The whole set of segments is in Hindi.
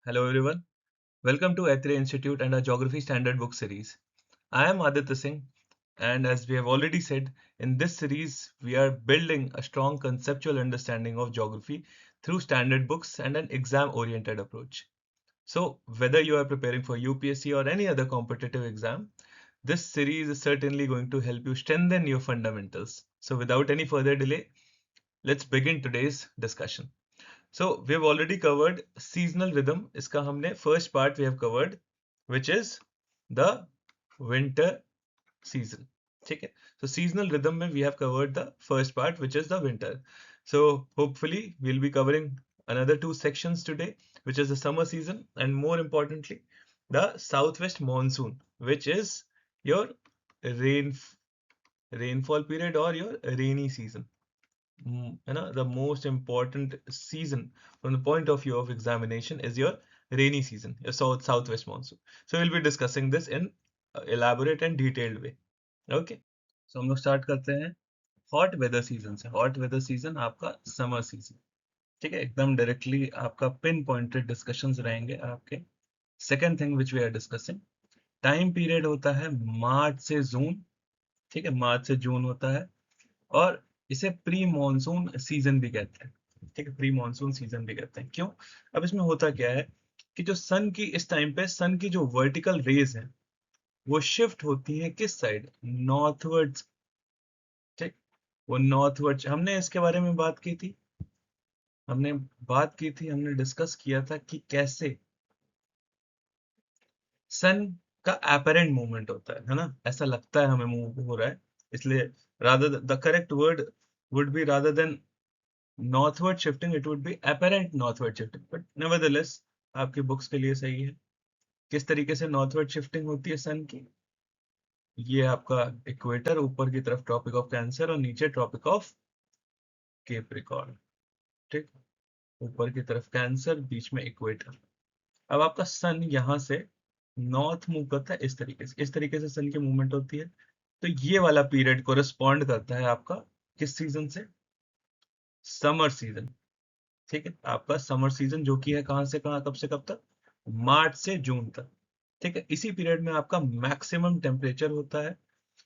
Hello everyone. Welcome to Athre Institute and our Geography Standard Book series. I am Aditya Singh, and as we have already said, in this series we are building a strong conceptual understanding of geography through standard books and an exam-oriented approach. So, whether you are preparing for UPSC or any other competitive exam, this series is certainly going to help you strengthen your fundamentals. So, without any further delay, let's begin today's discussion. So we've already covered seasonal rhythm. इसका हमने first part we have covered, which is the winter season. ठीक है. So seasonal rhythm में we have covered the first part, which is the winter. So hopefully we'll be covering another two sections today, which is the summer season and more importantly the southwest monsoon, which is your rain rainfall period or your rainy season. The most important season from the point of view of examination is your rainy season, your southwest monsoon. So we'll be discussing this in elaborate and detailed way. Okay. So हम लोग स्टार्ट करते हैं हॉट वेदर सीजन से. हॉट वेदर सीजन आपका समर सीजन. ठीक है, एकदम डायरेक्टली आपका पिन पॉइंटेड डिस्कशंस रहेंगे आपके. Second thing which we are discussing, time period होता है मार्च से जून. ठीक है, मार्च से जून होता है और इसे प्री मॉनसून सीजन भी कहते हैं. ठीक है, प्री मॉनसून सीजन भी कहते हैं. क्यों? अब इसमें होता क्या है कि जो सन की इस टाइम पे सन की जो वर्टिकल रेज है वो शिफ्ट होती है किस साइड? नॉर्थवर्ड्स. ठीक, वो नॉर्थवर्ड्स. हमने इसके बारे में बात की थी. हमने डिस्कस किया था कि कैसे सन का एपरेंट मूवमेंट होता है ना, ऐसा लगता है हमें मूव हो रहा है. इसलिए rather the correct word would be rather than northward shifting, it would be apparent northward shifting, but nevertheless आपकी बुक्स के लिए सही है. किस तरीके से नॉर्थवर्ड शिफ्टिंग होती है सन की? ये आपका इक्वेटर, ऊपर की तरफ ट्रॉपिक ऑफ कैंसर और नीचे ट्रॉपिक ऑफ केप्रिकॉर्न. ठीक, ऊपर की तरफ कैंसर, बीच में इक्वेटर. अब आपका सन यहाँ से नॉर्थ मूव करता है इस तरीके से. इस तरीके से सन की मूवमेंट होती है. तो ये वाला पीरियड कोरिस्पॉन्ड करता है आपका किस सीजन से? Summer season. ठीक है, आपका समर सीजन जो कि है कहां से कहां, कब से कब तक? मार्च से जून तक. ठीक है, इसी पीरियड में आपका मैक्सिमम टेम्परेचर होता है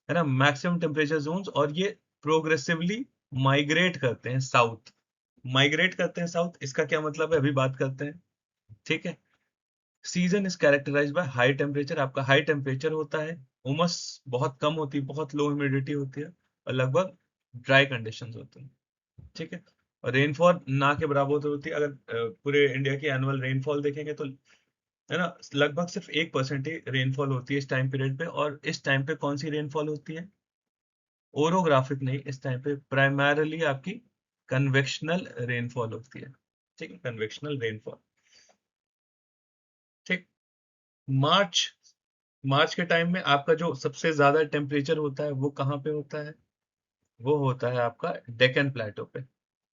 ना, मैक्सिमम टेम्परेचर जोन्स. और ये प्रोग्रेसिवली माइग्रेट करते हैं साउथ. माइग्रेट करते हैं साउथ, इसका क्या मतलब है अभी बात करते हैं. ठीक है, season is characterised by high temperature. आपका हाई टेम्परेचर होता है, उमस बहुत कम होती है, बहुत लो ह्यूमिडिटी होती है और लगभग ड्राई कंडीशंस होती हैं. ठीक है, और रेनफॉल ना के बराबर होती है. अगर पूरे इंडिया की एनुअल रेनफॉल देखेंगे तो है ना, लगभग सिर्फ 1% ही रेनफॉल होती है इस टाइम पीरियड पे. और इस टाइम पे कौन सी रेनफॉल होती है? ओरोग्राफिक नहीं, इस टाइम पे प्राइमरली आपकी कन्वेक्शनल रेनफॉल होती है. ठीक है, कन्वेक्शनल रेनफॉल. ठीक, मार्च मार्च के टाइम में आपका जो सबसे ज्यादा टेम्परेचर होता है वो कहाँ पे होता है? वो होता है आपका डेक्कन प्लेटो पे.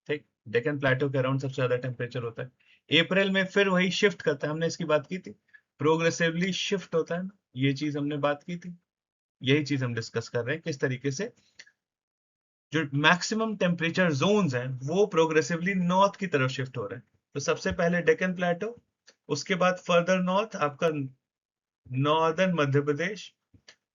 ठीक, डेक्कन प्लेटो के अराउंड सबसे ज्यादा टेम्परेचर होता है. अप्रैल में फिर वही शिफ्ट करता है, हमने इसकी बात की थी, प्रोग्रेसिवली शिफ्ट होता है ना, ये चीज हमने बात की थी. यही चीज हम डिस्कस कर रहे हैं किस तरीके से जो मैक्सिमम टेम्परेचर जोन्स हैं वो प्रोग्रेसिवली नॉर्थ की तरफ शिफ्ट हो रहे हैं. तो सबसे पहले डेक्कन प्लेटो, उसके बाद फर्दर नॉर्थ आपका नॉर्दर्न मध्य प्रदेश.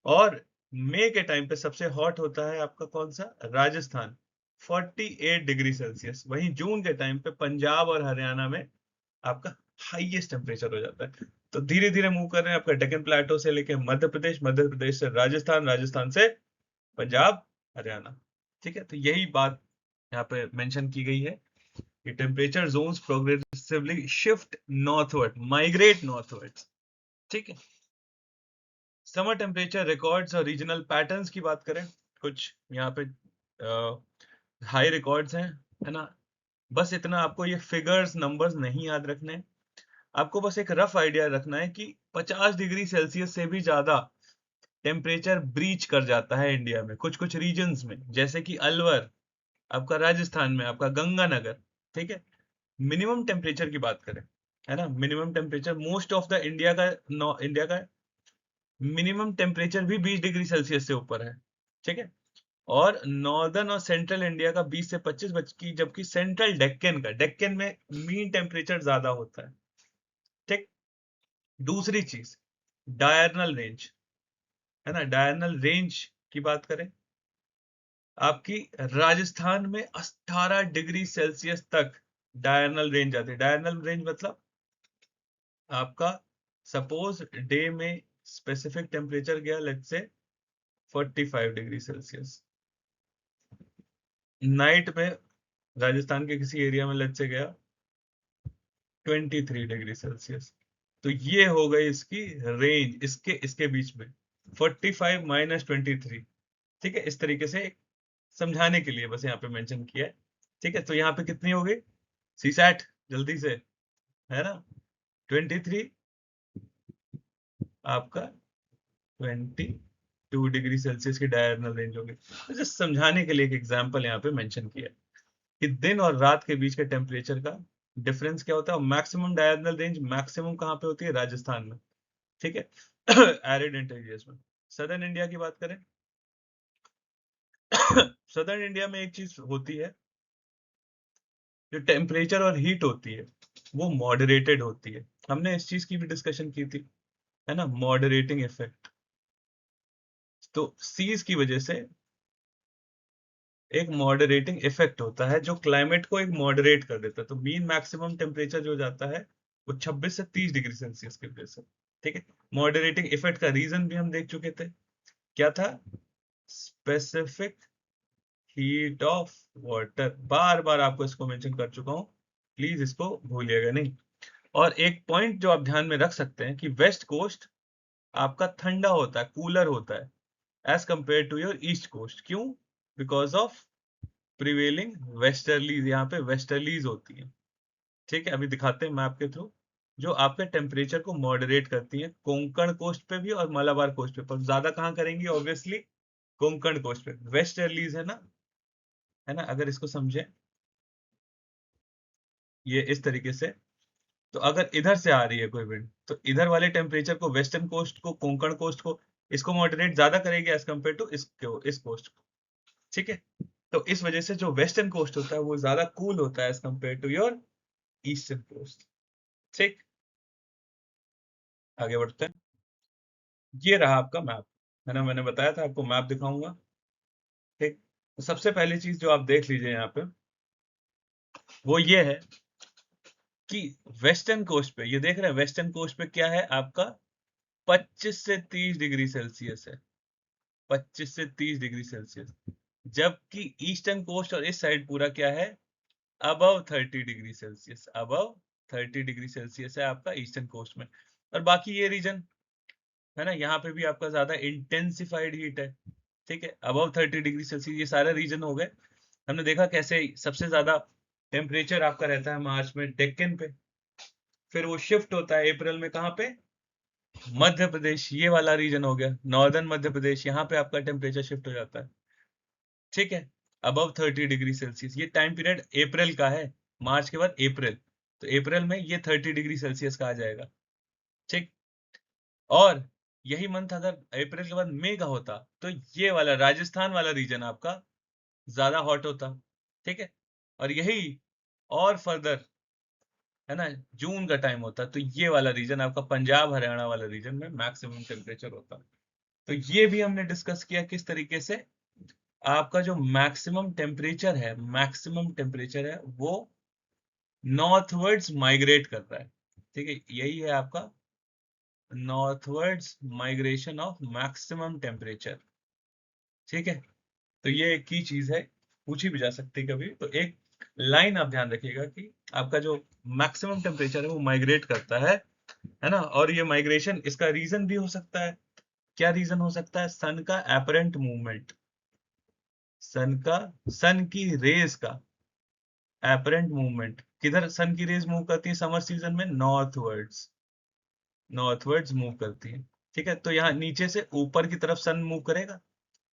और मई के टाइम पे सबसे हॉट होता है आपका कौन सा? Rajasthan, 48 degree Celsius. वहीं जून के टाइम पे पंजाब और हरियाणा में आपका हाईएस्ट टेम्परेचर हो जाता है. तो धीरे धीरे मूव कर रहे हैं आपका डेक्कन प्लेटो से लेके मध्य प्रदेश, मध्य प्रदेश से राजस्थान, राजस्थान से पंजाब, हरियाणा. ठीक है, तो यही बात यहाँ पे मेंशन की गई है कि temperature zones progressively shift northward, migrate northward. ठीक है, समर टेम्परेचर रिकॉर्ड्स और रीजनल पैटर्न्स की बात करें, कुछ यहाँ पे हाई रिकॉर्ड्स हैं, है ना. बस इतना आपको ये फिगर्स नंबर्स नहीं याद रखने. आपको बस एक रफ आइडिया रखना है कि 50 डिग्री सेल्सियस से भी ज्यादा टेम्परेचर ब्रीच कर जाता है इंडिया में कुछ कुछ रीजन्स में, जैसे कि अलवर आपका राजस्थान में, आपका गंगानगर. ठीक है, मिनिमम टेम्परेचर की बात करें, है ना, minimum temperature most of the India का मिनिमम टेम्परेचर भी 20 डिग्री सेल्सियस से ऊपर है. ठीक है, और नॉर्दर्न और सेंट्रल इंडिया का 20 से 25, जबकि सेंट्रल डेक्कन में मीन टेम्परेचर ज्यादा होता है. ठीक। दूसरी चीज डायरनल रेंज, है ना, डायरनल रेंज की बात करें, आपकी राजस्थान में 18 डिग्री सेल्सियस तक डायरनल रेंज आती है। डायरनल रेंज मतलब आपका सपोज डे में स्पेसिफिक टेम्परेचर गया let's say 45 degree Celsius, night में राजस्थान के किसी एरिया में लेट्स से गया 23 डिग्री सेल्सियस। तो ये हो गई इसकी रेंज, इसके इसके बीच में 45 माइनस 23। ठीक है, इस तरीके से समझाने के लिए बस यहाँ पे मेंशन किया है। ठीक है, तो यहाँ पे कितनी हो गई सीसैट, जल्दी से, है ना, 23 आपका 22 डिग्री सेल्सियस की डायरनल रेंज होगी। तो जस्ट समझाने के लिए एक एग्जांपल यहाँ पे मेंशन किया है कि दिन और रात के बीच के टेम्परेचर का डिफरेंस क्या होता है। मैक्सिमम डायरनल रेंज मैक्सिमम कहाँ पे होती है, राजस्थान में। ठीक है, एरिड एरियाज में। सदर्न इंडिया की बात करें, सदर्न इंडिया में एक चीज होती है, जो टेम्परेचर और हीट होती है वो मॉडरेटेड होती है। हमने इस चीज की भी डिस्कशन की थी, है ना, मॉडरेटिंग इफेक्ट। तो सीज की वजह से एक मॉडरेटिंग इफेक्ट होता है जो क्लाइमेट को एक मॉडरेट कर देता है। तो मीन मैक्सिमम टेम्परेचर जो जाता है वो 26 से 30 डिग्री सेल्सियस की वजह से। ठीक है, मॉडरेटिंग इफेक्ट का रीजन भी हम देख चुके थे, क्या था, स्पेसिफिक हीट ऑफ वाटर। बार बार आपको इसको मेंशन कर चुका हूं, प्लीज इसको भूलिएगा नहीं। और एक पॉइंट जो आप ध्यान में रख सकते हैं कि वेस्ट कोस्ट आपका ठंडा होता है, कूलर होता है as compare to your east coast. क्यों? बिकॉज ऑफ प्रिवेलिंग वेस्टर्लीज, यहाँ पे वेस्टर्लीज होती है। ठीक है, अभी दिखाते हैं मैप के थ्रू, जो आपके टेम्परेचर को मॉडरेट करती है कोंकण कोस्ट पे भी और मलाबार कोस्ट पे। पर ज्यादा कहाँ करेंगी, ऑब्वियसली कोंकण कोस्ट पे। वेस्टर्लीज है ना, है ना, अगर इसको समझे ये इस तरीके से, तो अगर इधर से आ रही है कोई विंड तो इधर वाले टेम्परेचर को, वेस्टर्न कोस्ट को, कोंकण कोस्ट को, इसको मॉडरेट ज्यादा करेगी एज कंपेयर टू इस कोस्ट को। ठीक है, तो इस वजह से जो वेस्टर्न कोस्ट होता है वो ज्यादा कूल होता है as compare to your eastern coast. ठीक, आगे बढ़ते हैं। ये रहा आपका मैप, है ना, मैंने बताया था आपको मैप दिखाऊंगा। ठीक, तो सबसे पहली चीज जो आप देख लीजिए यहाँ पे वो ये है कि वेस्टर्न कोस्ट पे, ये देख रहे हैं वेस्टर्न कोस्ट पे क्या है आपका, 25 से 30 डिग्री सेल्सियस है, 25 से 30 डिग्री सेल्सियस। जबकि ईस्टर्न कोस्ट और इस साइड पूरा क्या है, above 30 degree Celsius, above 30 degree Celsius है आपका ईस्टर्न कोस्ट में। और बाकी ये रीजन, है ना, यहाँ पे भी आपका ज्यादा इंटेंसिफाइड हीट है। ठीक है, अबव 30 डिग्री सेल्सियस, ये सारे रीजन हो गए। हमने देखा कैसे सबसे ज्यादा टेम्परेचर आपका रहता है मार्च में डेक्कन पे, फिर वो शिफ्ट होता है अप्रैल में कहाँ पे, मध्य प्रदेश, ये वाला रीजन हो गया नॉर्दर्न मध्य प्रदेश, यहाँ पे आपका टेम्परेचर शिफ्ट हो जाता है। ठीक है, अबव 30 डिग्री सेल्सियस, ये टाइम पीरियड अप्रैल का है, मार्च के बाद अप्रैल, तो अप्रैल में ये 30 डिग्री सेल्सियस का आ जाएगा। ठीक, और यही मंथ अगर अप्रैल के बाद मई का होता तो ये वाला राजस्थान वाला रीजन आपका ज्यादा हॉट होता। ठीक है, और यही और फर्दर, है ना, जून का टाइम होता तो ये वाला रीजन आपका पंजाब हरियाणा वाला रीजन में मैक्सिमम टेम्परेचर होता। तो ये भी हमने डिस्कस किया किस तरीके से आपका जो मैक्सिमम टेम्परेचर है, मैक्सिमम टेम्परेचर है वो नॉर्थवर्ड्स माइग्रेट कर रहा है। ठीक है, यही है आपका northwards migration of maximum temperature. ठीक है, तो ये एक की चीज है, पूछी भी जा सकती है कभी। तो एक लाइन आप ध्यान रखिएगा कि आपका जो मैक्सिमम टेम्परेचर है वो माइग्रेट करता है ना। और ये माइग्रेशन, इसका रीजन भी हो सकता है, क्या रीजन हो सकता है, सन का एपरेंट मूवमेंट, सन का, सन की रेज का एपरेंट मूवमेंट। किधर सन की रेज मूव करती है समर सीजन में, नॉर्थवर्ड्स, नॉर्थवर्ड्स मूव करती है। ठीक है, तो यहाँ नीचे से ऊपर की तरफ सन मूव करेगा,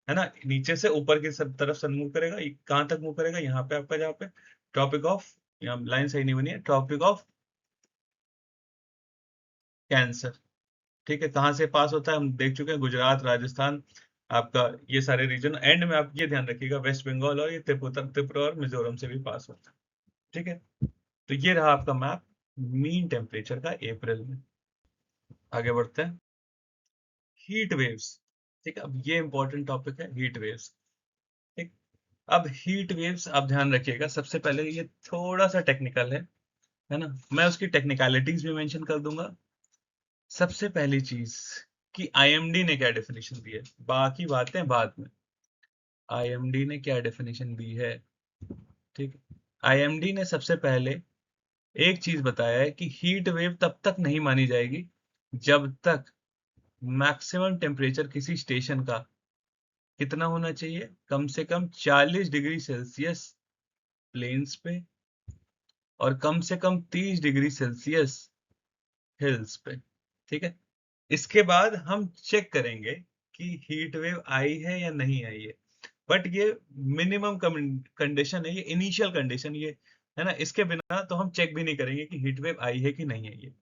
है ना, नीचे से ऊपर की सब तरफ सन मूव करेगा। ये कहाँ तक मूव करेगा, यहाँ पे आपका, जहाँ पे ट्रॉपिक ऑफ, यहाँ लाइन सही नहीं बनी है, ट्रॉपिक ऑफ कैंसर। ठीक है, कहाँ से पास होता है हम देख चुके हैं, गुजरात, राजस्थान, आपका ये सारे रीजन। एंड में आप ये ध्यान रखिएगा वेस्ट बंगाल और ये त्रिपुरा, त्रिपुरा और मिजोरम से भी पास होता है। ठीक है, तो ये रहा आपका मैप। मीन टेम्परेचर का अप्रैल में। आगे बढ़ते हैं। हीट वेव्स, ठीक है, अब ये इंपॉर्टेंट टॉपिक है, हीट वेव्स। ठीक, अब हीट वेव्स आप ध्यान रखिएगा, सबसे पहले ये थोड़ा सा टेक्निकल है ना, मैं उसकी टेक्निकलिटीज भी मेंशन कर दूंगा। सबसे पहली चीज कि आईएमडी ने क्या डेफिनेशन दी है, बाकी बातें बाद में। आईएमडी ने क्या डेफिनेशन दी है, ठीक है। आईएमडी ने सबसे पहले एक चीज बताया है कि हीट वेव तब तक नहीं मानी जाएगी जब तक मैक्सिमम टेम्परेचर किसी स्टेशन का कितना होना चाहिए, कम से कम 40 डिग्री सेल्सियस प्लेन्स पे और कम से कम 30 डिग्री सेल्सियस हिल्स पे, ठीक है। इसके बाद हम चेक करेंगे कि हीट वेव आई है या नहीं आई है, बट ये मिनिमम कंडीशन है, ये इनिशियल कंडीशन ये है ना, इसके बिना तो हम चेक भी नहीं करेंगे कि हीट वेव आई है कि नहीं आई है,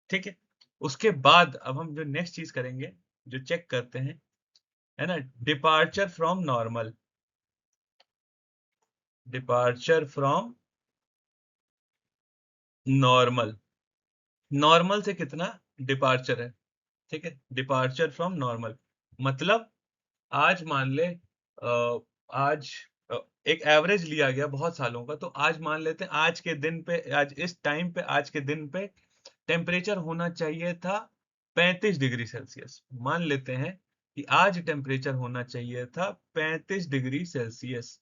ठीक है। उसके बाद अब हम जो नेक्स्ट चीज करेंगे, जो चेक करते हैं, है ना, departure from normal. Departure from normal, normal से कितना डिपार्चर है, ठीक है। डिपार्चर फ्रॉम नॉर्मल मतलब आज मान ले आज एक एवरेज लिया गया बहुत सालों का, तो आज मान लेते हैं आज के दिन पे, आज इस टाइम पे, आज के दिन पे टेम्परेचर होना चाहिए था 35 डिग्री सेल्सियस। मान लेते हैं कि आज टेम्परेचर होना चाहिए था 35 डिग्री सेल्सियस,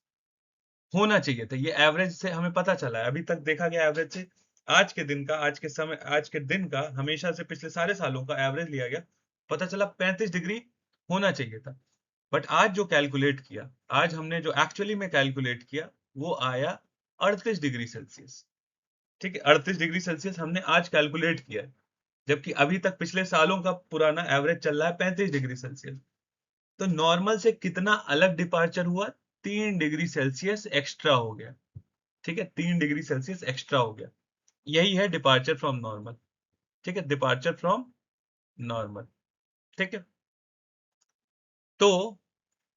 होना चाहिए था, ये एवरेज से हमें पता चला है, अभी तक देखा गया एवरेज से। आज के दिन का, आज के समय, आज के दिन का, हमेशा से पिछले सारे सालों का एवरेज लिया गया, पता चला 35 डिग्री होना चाहिए था। बट आज जो कैलकुलेट किया, आज हमने जो एक्चुअली में कैलकुलेट किया, वो आया 38 डिग्री सेल्सियस, ठीक है। 38 डिग्री सेल्सियस हमने आज कैलकुलेट किया है, जबकि अभी तक पिछले सालों का पुराना एवरेज चल रहा है 35 डिग्री सेल्सियस। तो नॉर्मल से कितना अलग डिपार्चर हुआ, 3 डिग्री सेल्सियस एक्स्ट्रा हो गया, ठीक है, 3 डिग्री सेल्सियस एक्स्ट्रा हो गया। यही है डिपार्चर फ्रॉम नॉर्मल, ठीक है, डिपार्चर फ्रॉम नॉर्मल, ठीक है। तो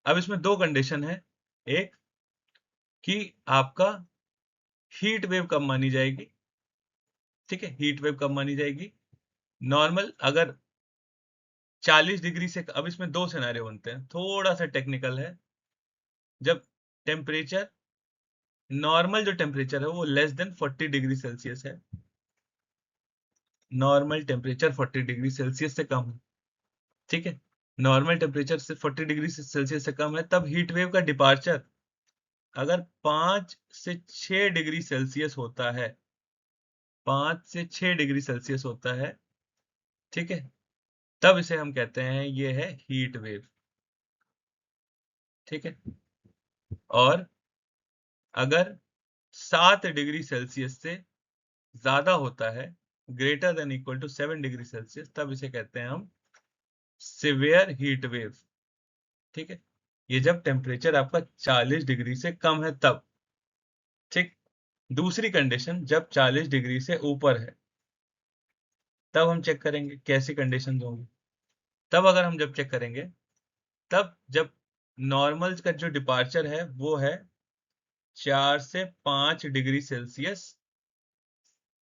अब इसमें दो कंडीशन है, एक कि आपका हीट वेव कब मानी जाएगी, ठीक है, हीट वेव कब मानी जाएगी। नॉर्मल अगर 40 डिग्री से, अब इसमें दो सिनेरियो बनते हैं, थोड़ा सा टेक्निकल है। जब टेम्परेचर, नॉर्मल जो टेम्परेचर है वो लेस देन 40 डिग्री सेल्सियस है, नॉर्मल टेम्परेचर 40 डिग्री सेल्सियस से कम है, ठीक है, नॉर्मल टेम्परेचर से 40 डिग्री सेल्सियस से कम है, तब हीट वेव का डिपार्चर अगर 5 से 6 डिग्री सेल्सियस होता है, 5 से 6 डिग्री सेल्सियस होता है, ठीक है, तब इसे हम कहते हैं ये है हीट वेव, ठीक है। और अगर 7 डिग्री सेल्सियस से ज्यादा होता है, greater than equal to 7 degree Celsius, तब इसे कहते हैं हम सिवियर हीट वेव, ठीक है। ये जब टेम्परेचर आपका 40 डिग्री से कम है तब, ठीक। दूसरी कंडीशन जब 40 डिग्री से ऊपर है, तब हम चेक करेंगे कैसी कंडीशंस होंगी। तब अगर हम जब चेक करेंगे, तब जब नॉर्मल का जो डिपार्चर है वो है 4 से 5 डिग्री सेल्सियस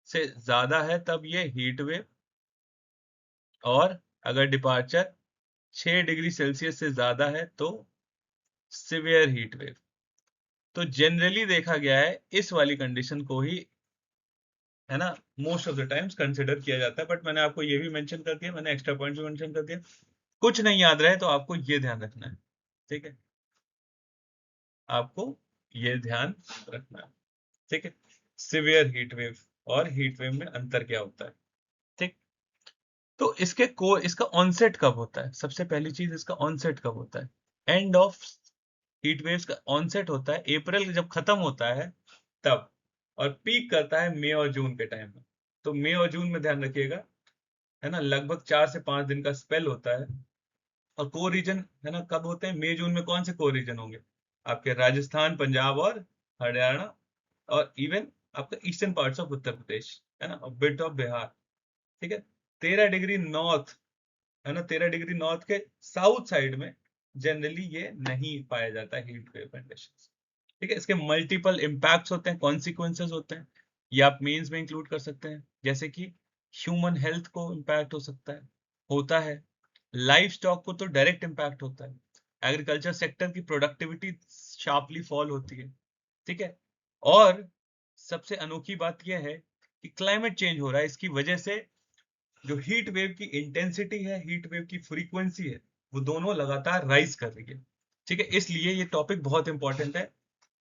से ज्यादा है, तब ये हीट वेव। और अगर डिपार्चर 6 डिग्री सेल्सियस से ज्यादा है तो सिवियर हीट वेव। तो जनरली देखा गया है इस वाली कंडीशन को ही, है ना, most of the times consider किया जाता है। बट मैंने आपको ये भी मेंशन कर दिया, मैंने एक्स्ट्रा पॉइंट भी मेंशन कर दिया, कुछ नहीं याद रहे तो आपको ये ध्यान रखना है, ठीक है, आपको ये ध्यान रखना है, ठीक है। सिवियर हीट वेव और हीट वेव में अंतर क्या होता है, ठीक। तो इसका ऑनसेट कब होता है, सबसे पहली चीज इसका ऑनसेट कब होता है। एंड ऑफ हीट वेव्स का ऑनसेट होता है अप्रैल जब खत्म होता है तब, और पीक करता है मई और जून के टाइम में। तो मई और जून में ध्यान रखिएगा, है ना, लगभग 4 से 5 दिन का स्पेल होता है। और को रीजन, है ना, कब होते हैं, मई जून में कौन से को रीजन होंगे, आपके राजस्थान, पंजाब और हरियाणा, और इवन आपका eastern parts of Uttar Pradesh, है ना, बिट ऑफ बिहार, ठीक है। 13 डिग्री नॉर्थ, है ना, 13 डिग्री नॉर्थ के साउथ साइड में जनरली ये नहीं पाया जाता हीट वेव कंडीशन, ठीक है। इसके मल्टीपल इम्पैक्ट्स होते हैं, कॉन्सिक्वेंसेस होते हैं, ये आप मेंस में इंक्लूड कर सकते हैं, जैसे कि ह्यूमन हेल्थ को इम्पैक्ट हो सकता है, होता है। लाइफ स्टॉक को तो डायरेक्ट इम्पैक्ट होता है। एग्रीकल्चर सेक्टर की प्रोडक्टिविटी शार्पली फॉल होती है, ठीक है। और सबसे अनोखी बात यह है कि क्लाइमेट चेंज हो रहा है, इसकी वजह से जो हीट वेव की इंटेंसिटी है, हीट वेव की फ्रीक्वेंसी है, वो दोनों लगातार राइज कर रही है, ठीक है। इसलिए ये टॉपिक बहुत इंपॉर्टेंट है।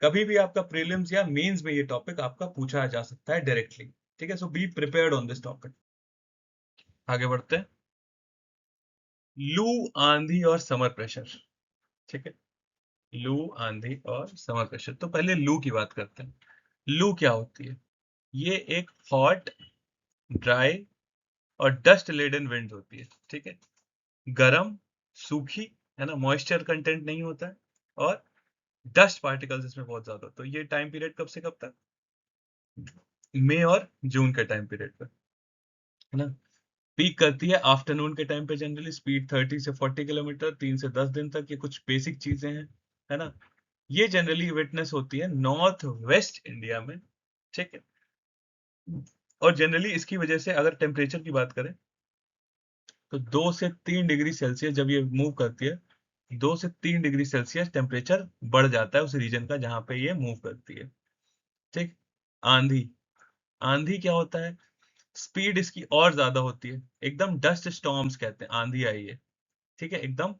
कभी भी आपका प्रीलिम्स या मेंस में ये टॉपिक आपका पूछा जा सकता है डायरेक्टली, ठीक है। So be prepared on this topic. आगे बढ़ते हैं। लू, आंधी और समर प्रेशर, ठीक है। लू, आंधी और समर प्रेशर। तो पहले लू की बात करते हैं। लू क्या होती है? ये एक हॉट, ड्राई और डस्ट लेडन विंड होती है, ठीक है। गरम, सूखी, है ना, मॉइस्चर कंटेंट नहीं होता है, और डस्ट पार्टिकल्स इसमें बहुत ज्यादा। तो ये टाइम पीरियड कब से कब तक? मई और जून के टाइम पीरियड पर, है ना। पीक करती है आफ्टरनून के टाइम पे, जनरली स्पीड 30 से 40 किलोमीटर, 3 से 10 दिन तक। ये कुछ बेसिक चीजें हैं, है ना। ये जनरली विटनेस होती है नॉर्थ वेस्ट इंडिया में, ठीक है। और जनरली इसकी वजह से अगर टेम्परेचर की बात करें तो 2 से 3 डिग्री सेल्सियस जब ये मूव करती है, 2 से 3 डिग्री सेल्सियस टेम्परेचर बढ़ जाता है उस रीजन का जहां पे ये मूव करती है, ठीक। आंधी, आंधी क्या होता है? स्पीड इसकी और ज्यादा होती है, एकदम डस्ट स्टॉर्म्स कहते हैं आंधी आई है, ठीक है। एकदम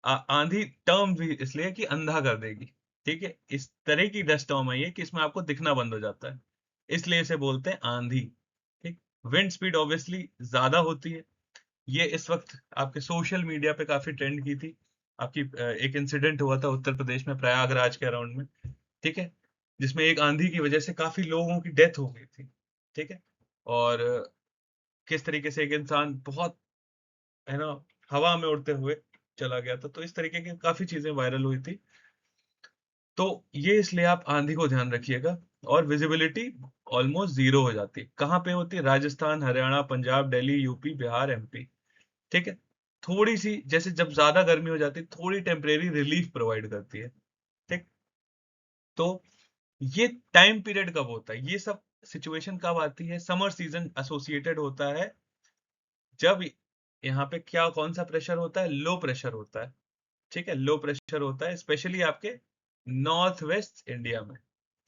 आंधी टर्म भी इसलिए कि अंधा कर देगी, ठीक है। इस तरह की डस्ट स्टॉर्म आई है कि इसमें आपको दिखना बंद हो जाता है, इसलिए इसे बोलते हैं आंधी, ठीक। विंड स्पीड ऑब्वियसली ज्यादा होती है। ये इस वक्त आपके सोशल मीडिया पे काफी ट्रेंड की थी। आपकी एक इंसिडेंट हुआ था उत्तर प्रदेश में, प्रयागराज के अराउंड में, ठीक है, जिसमें एक आंधी की वजह से काफी लोगों की डेथ हो गई थी, ठीक है। और किस तरीके से एक इंसान बहुत, है ना, हवा में उड़ते हुए चला गया था। तो इस तरीके की काफी चीजें वायरल हुई थी। तो ये इसलिए आप आंधी को ध्यान रखिएगा। और विजिबिलिटी ऑलमोस्ट जीरो हो जाती है। कहाँ पे होती है? राजस्थान, हरियाणा, पंजाब, दिल्ली, यूपी, बिहार, एमपी, ठीक है। थोड़ी सी, जैसे जब ज्यादा गर्मी हो जाती है, थोड़ी टेम्परेरी रिलीफ प्रोवाइड करती है, ठीक। तो ये टाइम पीरियड कब होता है, ये सब सिचुएशन कब आती है? समर सीजन एसोसिएटेड होता है जब यहाँ पे क्या, कौन सा प्रेशर होता है? लो प्रेशर होता है, ठीक है। लो प्रेशर होता है स्पेशली आपके नॉर्थ वेस्ट इंडिया में,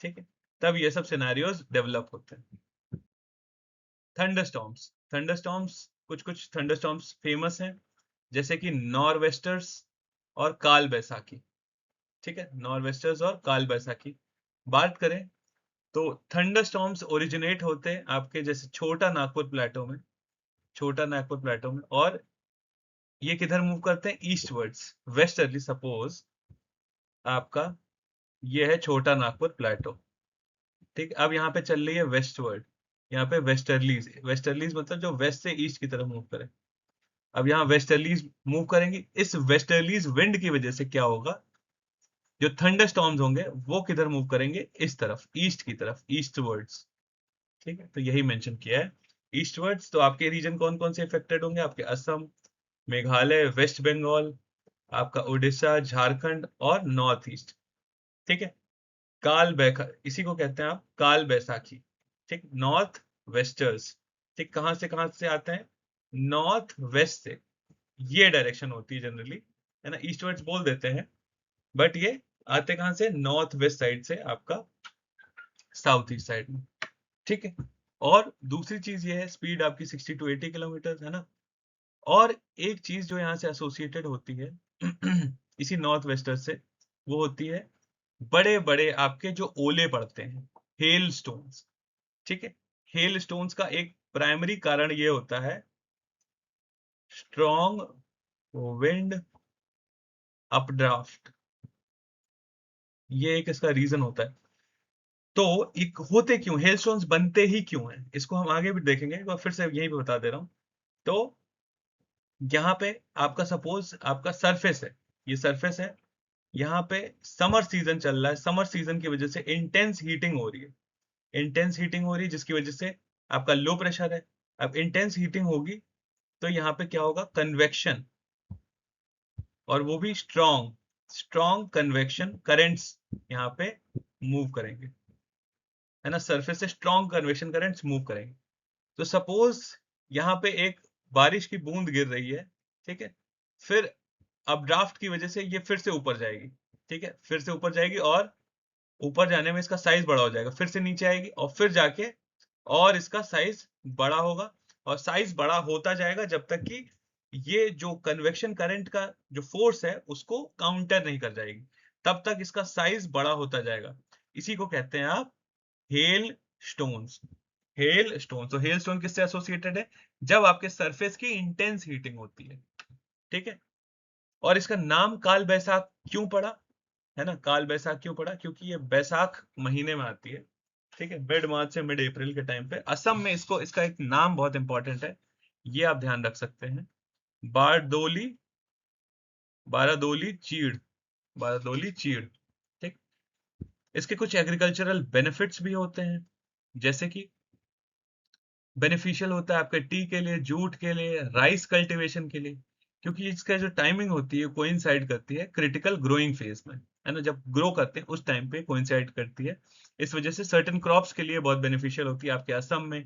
ठीक है। तब ये सब सिनेरियोज डेवलप होते हैं। थंडरस्टॉर्म्स, थंडरस्टॉर्म्स, कुछ कुछ थंडरस्टॉर्म्स फेमस हैं, जैसे कि नॉरवेस्टर्स और काल बैसाखी, ठीक है। नॉरवेस्टर्स और काल बैसाखी बात करें तो थंडरस्टॉर्म्स ओरिजिनेट होते हैं आपके जैसे छोटा नागपुर प्लेटो में, छोटा नागपुर प्लेटो में। और ये किधर मूव करते हैं? Eastwards, westerly. सपोज आपका ये है छोटा नागपुर प्लेटो, ठीक है। अब यहाँ पे चल रही है वेस्टवर्ड, यहाँ पे वेस्टर्लीज, वेस्टर्लीज मतलब जो वेस्ट से ईस्ट की तरफ मूव करे। अब यहाँ वेस्टर्लीज मूव करेंगी, इस वेस्टर्लीज विंड की वजह से क्या होगा? जो थंडर स्टॉर्म्स होंगे वो किधर मूव करेंगे? इस तरफ, ईस्ट की तरफ, ईस्टवर्ड्स, ठीक है। तो यही मेंशन किया है, ईस्टवर्ड्स। तो आपके रीजन कौन कौन से इफेक्टेड होंगे? आपके असम, मेघालय, वेस्ट बंगाल, आपका उड़ीसा, झारखंड और नॉर्थ ईस्ट, ठीक है। काल बैखा, इसी को कहते हैं आप काल बैसाखी, ठीक। नॉर्थ वेस्टर्स, ठीक। कहाँ से आते हैं? नॉर्थ वेस्ट से। ये डायरेक्शन होती है जनरली, है ना। ईस्टवर्ड्स बोल देते हैं, बट ये आते कहाँ से? नॉर्थ वेस्ट साइड से, आपका साउथ ईस्ट साइड में, ठीक है। और दूसरी चीज ये है, स्पीड आपकी 60 to 80 किलोमीटर, है ना। और एक चीज जो यहाँ से एसोसिएटेड होती है इसी नॉर्थ वेस्टर से, वो होती है बड़े बड़े आपके जो ओले पड़ते हैं, हेल स्टोन्स, ठीक है। हेल स्टोन्स का एक प्राइमरी कारण ये होता है स्ट्रॉन्ग विंड अपड्राफ्ट, ये एक इसका रीजन होता है। तो एक होते क्यों हेलस्टोन्स, बनते ही क्यों हैं, इसको हम आगे भी देखेंगे, एक बार फिर से यही पे बता दे रहा हूं। तो यहाँ पे आपका सपोज आपका सरफेस है, ये सरफेस है, यहाँ पे समर सीजन चल रहा है, समर सीजन की वजह से इंटेंस हीटिंग हो रही है, इंटेंस हीटिंग हो रही है, जिसकी वजह से आपका लो प्रेशर है। अब इंटेंस हीटिंग होगी तो यहाँ पे क्या होगा? कन्वेक्शन, और वो भी स्ट्रॉन्ग, स्ट्रॉन्ग कन्वेक्शन करंट्स यहाँ पे मूव करेंगे, है ना, सरफेस से स्ट्रॉन्ग कन्वेक्शन करंट्स मूव करेंगे। तो सपोज यहाँ पे एक बारिश की बूंद गिर रही है, ठीक है, फिर अपड्राफ्ट की वजह से ये फिर से ऊपर जाएगी, ठीक है, फिर से ऊपर जाएगी और ऊपर जाने में इसका साइज बड़ा हो जाएगा, फिर से नीचे आएगी और फिर जाके और इसका साइज बड़ा होगा और साइज बड़ा होता जाएगा जब तक कि ये जो कन्वेक्शन करंट का जो फोर्स है उसको काउंटर नहीं कर जाएगी, तब तक इसका साइज बड़ा होता जाएगा। इसी को कहते हैं आप हेल स्टोन्स। हेल स्टोन, तो हेल स्टोन किससे एसोसिएटेड है? जब आपके सरफेस की इंटेंस हीटिंग होती है, ठीक है। और इसका नाम काल बैसाख क्यों पड़ा, है ना, काल बैसाख क्यों पड़ा? क्योंकि ये बैसाख महीने में आती है, ठीक है, मिड मार्च से मिड अप्रैल के टाइम पे असम में। इसको, इसका एक नाम बहुत इंपॉर्टेंट है, ये आप ध्यान रख सकते हैं, बारदोली, बारादोली चीड़, बारादोली चीड़, ठीक। इसके कुछ एग्रीकल्चरल बेनिफिट्स भी होते हैं, जैसे कि बेनिफिशियल होता है आपके टी के लिए, जूट के लिए, राइस कल्टीवेशन के लिए, क्योंकि इसका जो टाइमिंग होती है कोइंसाइड करती है क्रिटिकल ग्रोइंग फेज में, है ना, जब ग्रो करते हैं उस टाइम पे कोइंसाइड करती है। इस वजह से सर्टेन क्रॉप्स के लिए बहुत बेनिफिशियल होती है आपके असम में,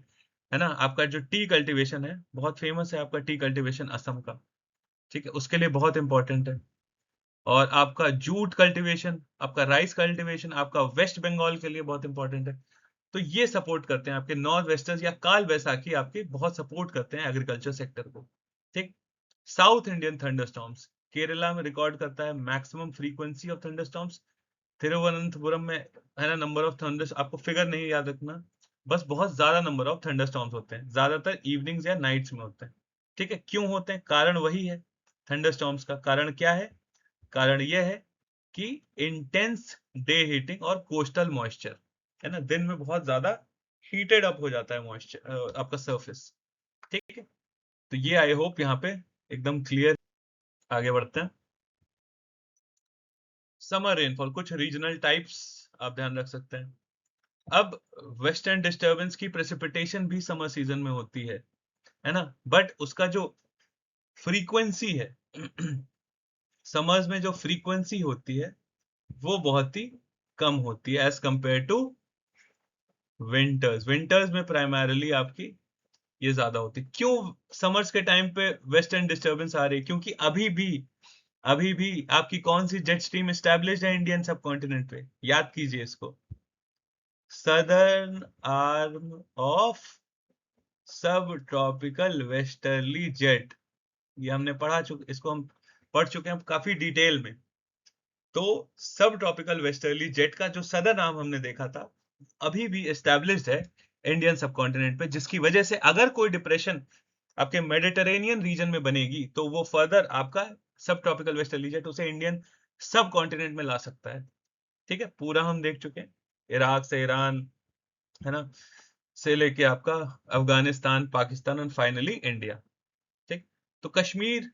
है ना। आपका जो टी कल्टीवेशन है बहुत फेमस है, आपका टी कल्टीवेशन असम का, ठीक है, उसके लिए बहुत इंपॉर्टेंट है। और आपका जूट कल्टीवेशन, आपका राइस कल्टीवेशन आपका वेस्ट बंगाल के लिए बहुत इंपॉर्टेंट है। तो ये सपोर्ट करते हैं आपके नॉर्थ वेस्टर्स, या काल बैसाखी आपके बहुत सपोर्ट करते हैं एग्रीकल्चर सेक्टर को, ठीक। साउथ इंडियन थंडरस्टॉर्म्स, केरला में रिकॉर्ड करता है maximum frequency of thunderstorms. Thiruvananthapuram में, है ना, नंबर ऑफ थंडर्स आपको फिगर नहीं याद रखना, बस बहुत ज्यादा नंबर ऑफ थंडरस्टॉर्म्स होते हैं, ज्यादातर इवनिंग्स या नाइट्स में होते हैं, ठीक है। क्यों होते हैं? कारण वही है, थंडरस्टॉर्म्स का कारण क्या है? कारण यह है कि इंटेंस डे हीटिंग और कोस्टल मॉइस्चर, है ना, दिन में बहुत ज्यादा हीटेड अप हो जाता है मॉइस्चर आपका सरफेस, ठीक है। तो ये आई होप यहाँ पे एकदम क्लियर। आगे बढ़ते हैं। समर रेनफॉल, कुछ रीजनल टाइप्स आप ध्यान रख सकते हैं। अब वेस्टर्न डिस्टर्बेंस की प्रेसिपिटेशन भी समर सीजन में होती है ना, बट उसका जो फ्रीक्वेंसी है समर्स में जो फ्रीक्वेंसी होती है वो बहुत ही कम होती है as compare to winters. Winters में प्राइमरली आपकी ये ज्यादा होती है। क्यों समर्स के टाइम पे वेस्टर्न डिस्टर्बेंस आ रही है? क्योंकि अभी भी आपकी कौन सी जेट स्ट्रीम एस्टेब्लिश्ड है इंडियन सब कॉन्टिनेंट पे? याद कीजिए इसको, southern arm of sub tropical westerly jet. ये हमने पढ़ा चुके, इसको हम पढ़ चुके हैं काफी डिटेल में। तो सब ट्रॉपिकल वेस्टर्ली जेट का जो सदर नाम हमने देखा था अभी भी एस्टेब्लिश्ड है इंडियन सब कॉन्टिनेंट पे, जिसकी वजह से अगर कोई डिप्रेशन आपके मेडिटेरेनियन रीजन में बनेगी तो वो फर्दर आपका सब ट्रॉपिकल वेस्टर्ली जेट उसे इंडियन सब कॉन्टिनेंट में ला सकता है, ठीक है। पूरा हम देख चुके हैं, इराक से ईरान, है ना, से लेके आपका अफगानिस्तान, पाकिस्तान और फाइनली इंडिया, ठीक। तो कश्मीर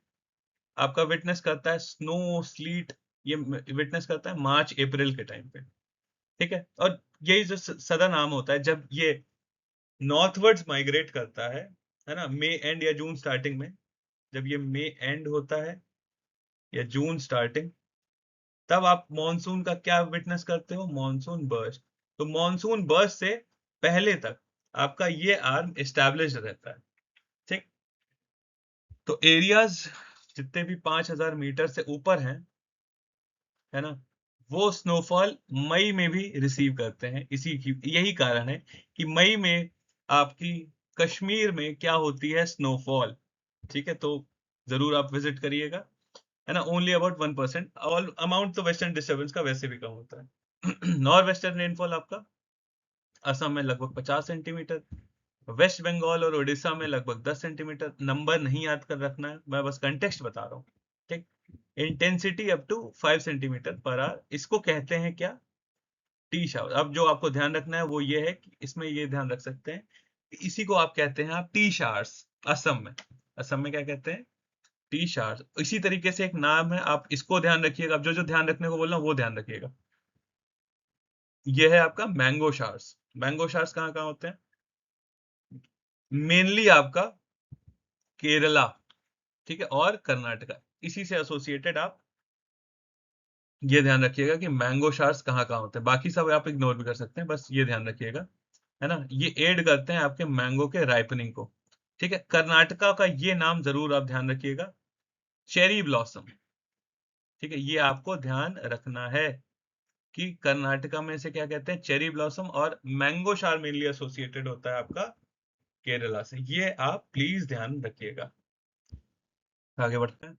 आपका विटनेस करता है स्नो स्लीट, ये विटनेस करता है मार्च अप्रैल के टाइम पे, ठीक है। और यही जो सदर्न आर्म होता है जब ये नॉर्थवर्ड्स माइग्रेट करता है ना, मई एंड या जून स्टार्टिंग में, जब ये मई एंड होता है या जून स्टार्टिंग, तब आप मॉनसून का क्या विटनेस करते हो? Monsoon burst. तो मॉनसून बर्स्ट से पहले तक आपका ये आर्म एस्टैब्लिश्ड रहता है, ठीक। तो एरियाज जितने भी 5,000 मीटर से ऊपर हैं, है ना, वो स्नोफॉल मई में भी रिसीव करते हैं। इसी की यही कारण है कि मई में आपकी कश्मीर में क्या होती है? स्नोफॉल, ठीक है। तो जरूर आप विजिट करिएगा, है ना। ओनली अबाउट 1%, ऑल अमाउंट तो वेस्टर्न डिस्टर्बेंस का वैसे भी कम होता है। नॉर्थ वेस्टर्न रेनफॉल आपका असम में लगभग 50 सेंटीमीटर, वेस्ट बंगाल और उड़ीसा में लगभग 10 सेंटीमीटर। नंबर नहीं याद कर रखना है, मैं बस कंटेक्स्ट बता रहा हूँ, ठीक। Intensity up to 5 centimetre per hour, इसको कहते हैं क्या? Tea shower. अब जो आपको ध्यान रखना है वो ये है कि इसमें ये ध्यान रख सकते हैं, इसी को आप कहते हैं आप टी शावर्स असम में। असम में क्या कहते हैं? T showers. इसी तरीके से एक नाम है, आप इसको ध्यान रखिएगा। अब जो जो ध्यान रखने को बोल रहा हूँ वो ध्यान रखिएगा। ये है आपका मैंगो शावर्स। मैंगो शावर्स कहाँ कहाँ होते हैं? मेनली आपका केरला, ठीक है, और कर्नाटका, इसी से एसोसिएटेड आप ये ध्यान रखिएगा कि मैंगो शार्स कहाँ कहाँ होते हैं, बाकी सब आप इग्नोर भी कर सकते हैं, बस ये ध्यान रखिएगा, है ना। ये एड करते हैं आपके मैंगो के राइपनिंग को। ठीक है, कर्नाटका का ये नाम जरूर आप ध्यान रखिएगा, चेरी ब्लॉसम। ठीक है, ये आपको ध्यान रखना है कि कर्नाटका में से क्या कहते हैं, चेरी ब्लॉसम, और मैंगो शार मेनली एसोसिएटेड होता है आपका केरला से, ये आप प्लीज ध्यान रखिएगा। आगे बढ़ते हैं।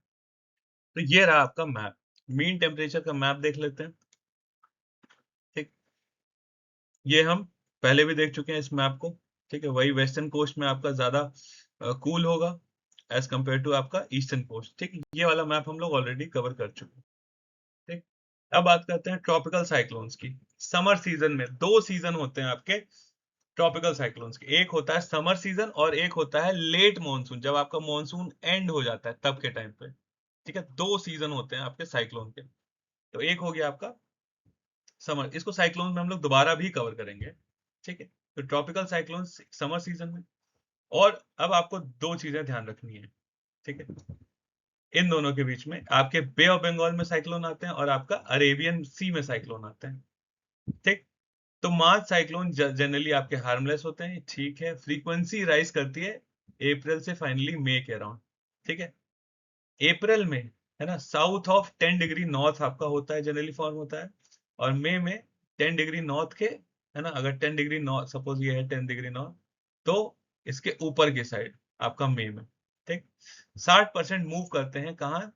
तो ये रहा आपका मैप, मीन टेम्परेचर का मैप देख लेते हैं। ठीक, ये हम पहले भी देख चुके हैं इस मैप को। ठीक है, वही वेस्टर्न कोस्ट में आपका ज्यादा कूल होगा एज कंपेयर टू आपका ईस्टर्न कोस्ट। ठीक, ये वाला मैप हम लोग ऑलरेडी कवर कर चुके हैं। ठीक, अब बात करते हैं ट्रॉपिकल साइक्लोन्स की। समर सीजन में दो सीजन होते हैं आपके ट्रॉपिकल साइक्लोन्स के, एक होता है समर सीजन और एक होता है लेट मानसून, जब आपका मानसून एंड हो जाता है तब के टाइम पे। ठीक है, दो सीजन होते हैं आपके साइक्लोन के। तो एक हो गया आपका समर, इसको साइक्लोन में हम लोग दोबारा भी कवर करेंगे। ठीक है, तो ट्रॉपिकल साइक्लोन समर सीजन में, और अब आपको दो चीजें ध्यान रखनी है। ठीक है, इन दोनों के बीच में आपके बे ऑफ बंगाल में साइक्लोन आते हैं और आपका अरेबियन सी में साइक्लोन आते हैं। ठीक, तो मार्च साइक्लोन जनरली आपके हार्मलेस होते हैं, ठीक है, फ्रीक्वेंसी राइज करती है अप्रैल से फाइनली मई के अराउंड। ठीक है, अप्रैल में, है ना, साउथ ऑफ 10 डिग्री नॉर्थ आपका होता है, जनरली फॉर्म होता है, और मई में 10 डिग्री नॉर्थ के, है ना, अगर 10 डिग्री नॉर्थ, सपोज ये है 10 डिग्री नॉर्थ, तो इसके ऊपर की साइड आपका मई में। ठीक, 60% मूव करते हैं कहाँ,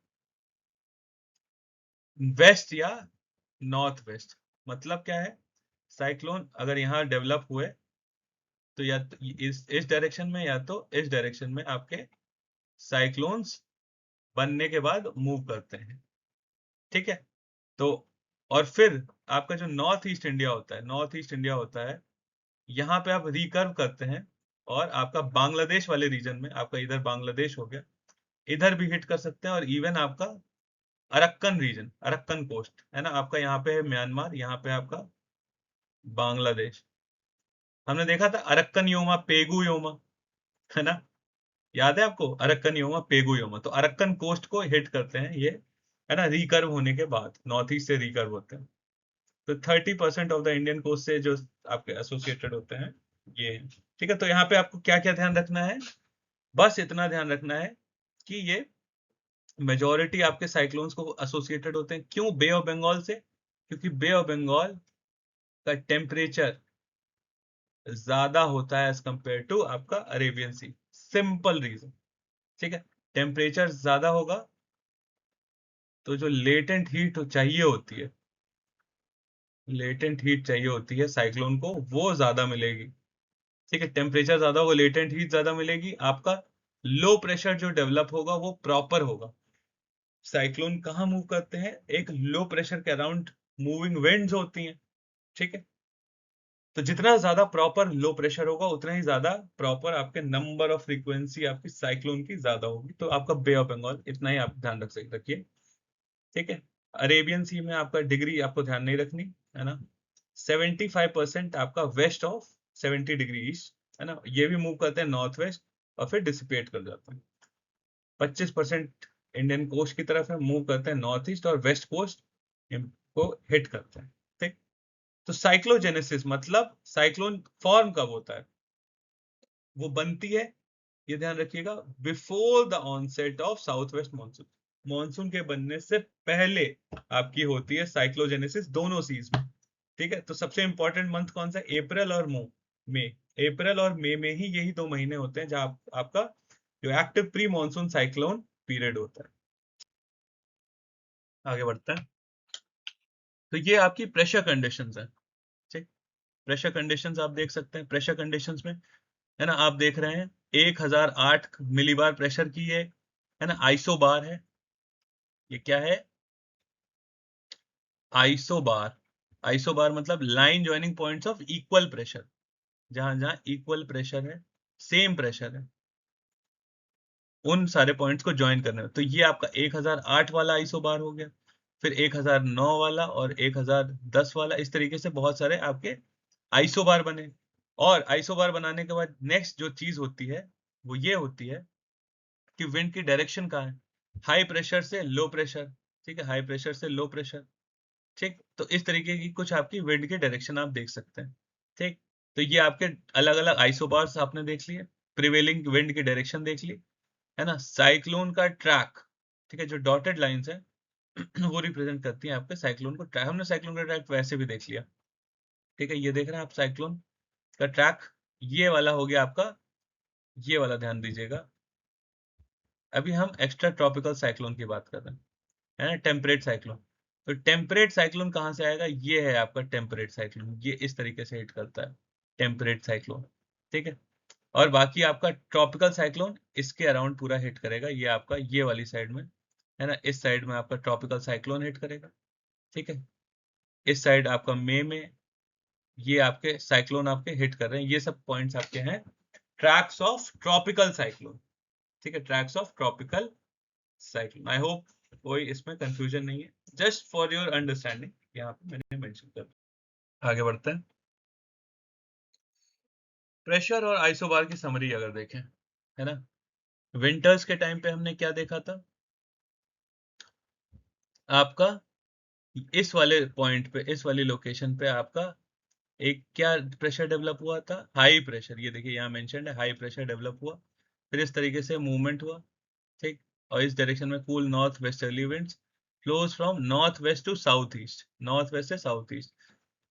वेस्ट या नॉर्थ वेस्ट। मतलब क्या है, साइक्लोन अगर यहाँ डेवलप हुए तो या तो इस डायरेक्शन में या तो इस डायरेक्शन में आपके साइक्लोन्स बनने के बाद मूव करते हैं। ठीक है, तो और फिर आपका जो नॉर्थ ईस्ट इंडिया होता है, नॉर्थ ईस्ट इंडिया होता है, यहाँ पे आप रिकर्व करते हैं, और आपका बांग्लादेश वाले रीजन में, आपका इधर बांग्लादेश हो गया, इधर भी हिट कर सकते हैं, और इवन आपका अरक्कन रीजन, अरक्कन कोस्ट, है ना, आपका यहाँ पे है म्यांमार, यहाँ पे आपका बांग्लादेश। हमने देखा था अरक्कन योमा पेगु योमा, है ना, याद है आपको अरक्कन योमा पेगु योमा, तो अरक्कन कोस्ट को हिट करते हैं ये, है ना, रिकर्व होने के बाद नॉर्थ ईस्ट से रिकर्व होते हैं। तो 30% ऑफ द इंडियन कोस्ट से जो आपके एसोसिएटेड होते हैं ये हैं। ठीक है, तो यहाँ पे आपको क्या क्या ध्यान रखना है, बस इतना ध्यान रखना है कि ये मेजोरिटी आपके साइक्लोन्स को एसोसिएटेड होते हैं, क्यों, बे ऑफ बंगाल से, क्योंकि बे ऑफ बंगाल का टेम्परेचर ज्यादा होता है एज कंपेयर टू आपका अरेबियन सी, सिंपल रीजन। ठीक है, टेम्परेचर ज्यादा होगा तो जो लेटेंट हीट चाहिए होती है, लेटेंट हीट चाहिए होती है साइक्लोन को, वो ज्यादा मिलेगी। ठीक है, टेम्परेचर ज्यादा होगा, लेटेंट हीट ज्यादा मिलेगी, आपका लो प्रेशर जो डेवलप होगा वो प्रॉपर होगा। साइक्लोन कहाँ मूव करते हैं, एक लो प्रेशर के अराउंड मूविंग विंड्स होती हैं। ठीक है, तो जितना ज्यादा प्रॉपर लो प्रेशर होगा उतना ही ज्यादा प्रॉपर आपके नंबर ऑफ फ्रीक्वेंसी आपकी साइक्लोन की ज्यादा होगी, तो आपका बे ऑफ बंगाल, इतना ही आप ध्यान रख सकते रखिए। ठीक है, अरेबियन सी में आपका डिग्री आपको ध्यान नहीं रखनी, है ना, 75% आपका वेस्ट ऑफ 70 डिग्री ईस्ट, है ना, ये भी मूव करते हैं नॉर्थ वेस्ट और फिर डिसिपेट कर जाते हैं। 25% इंडियन कोस्ट की तरफ है, मूव करते हैं नॉर्थ ईस्ट, और वेस्ट कोस्ट को हिट करते हैं। ठीक, तो साइक्लोजेनेसिस मतलब साइक्लोन फॉर्म कब होता है, वो बनती है, ये ध्यान रखिएगा, before the onset of south west monsoon, monsoon के बनने से पहले आपकी होती है साइक्लोजेनेसिस दोनों सीज में। ठीक है, तो सबसे इंपॉर्टेंट मंथ कौन सा है, अप्रैल और मई। अप्रैल और मई में ही यही 2 महीने होते हैं जहां आपका जो active pre monsoon cyclone period होता है। आगे बढ़ते हैं। तो ये आपकी प्रेशर कंडीशंस है। ठीक, प्रेशर कंडीशंस आप देख सकते हैं, प्रेशर कंडीशंस में, है ना, आप देख रहे हैं 1008 मिलीबार प्रेशर की है ना, आइसोबार है। ये क्या है, आइसोबार। आइसोबार मतलब line joining points of equal pressure, जहां जहां इक्वल प्रेशर है, सेम प्रेशर है, उन सारे पॉइंट्स को ज्वाइन करना है। तो ये आपका 1008 वाला आइसोबार हो गया, फिर 1009 वाला और 1010 वाला, इस तरीके से बहुत सारे आपके आइसोबार बने। और आइसोबार बनाने के बाद नेक्स्ट जो चीज होती है वो ये होती है कि विंड की डायरेक्शन कहाँ है, हाई प्रेशर से लो प्रेशर। ठीक है, हाई प्रेशर से लो प्रेशर, ठीक, तो इस तरीके की कुछ आपकी विंड की डायरेक्शन आप देख सकते हैं। ठीक, तो ये आपके अलग अलग आइसोबार्स आपने देख लिए, प्रिवेलिंग विंड की डायरेक्शन देख ली, है ना। साइक्लोन का ट्रैक, ठीक है, जो डॉटेड लाइंस है वो रिप्रेजेंट करती हैं आपके साइक्लोन को ट्रैक। हमने साइक्लोन का ट्रैक वैसे भी देख लिया, ठीक है, ये देख रहे हैं आप साइक्लोन का ट्रैक, ये वाला हो गया आपका, ये वाला ध्यान दीजिएगा। अभी हम एक्स्ट्रा ट्रॉपिकल साइक्लोन की बात कर रहे हैं, है ना, टेम्परेट साइक्लोन। तो टेम्परेट साइक्लोन कहाँ से आएगा, ये है आपका टेम्परेट साइक्लोन, ये इस तरीके से हिट करता है टेम्परेट साइक्लोन, ठीक है। और बाकी आपका ट्रॉपिकल साइक्लोन इसके अराउंड पूरा हिट करेगा, ये आपका ये वाली साइड में, है ना, इस साइड में आपका ट्रॉपिकल साइक्लोन हिट करेगा, ठीक है। इस साइड आपका मई में ये आपके साइक्लोन आपके हिट कर रहे हैं, ये सब पॉइंट्स आपके हैं ट्रैक्स ऑफ ट्रॉपिकल साइक्लोन, ठीक है, tracks of tropical cyclone. I hope कोई इसमें कंफ्यूजन नहीं है, जस्ट फॉर योर अंडरस्टैंडिंग यहाँ पे मैंने मेंशन कर दिया। आगे बढ़ते हैं। प्रेशर और आइसोबार की समरी अगर देखें, है ना, विंटर्स के टाइम पे हमने क्या देखा था आपका, इस वाले पॉइंट पे, इस वाली लोकेशन पे आपका एक क्या प्रेशर डेवलप हुआ था, हाई प्रेशर, ये देखिए यहाँ मेंशन्ड है, हाई प्रेशर डेवलप हुआ, फिर इस तरीके से मूवमेंट हुआ, ठीक, और इस डायरेक्शन में cool north westerly winds flows from north west to south east, north west से साउथ ईस्ट।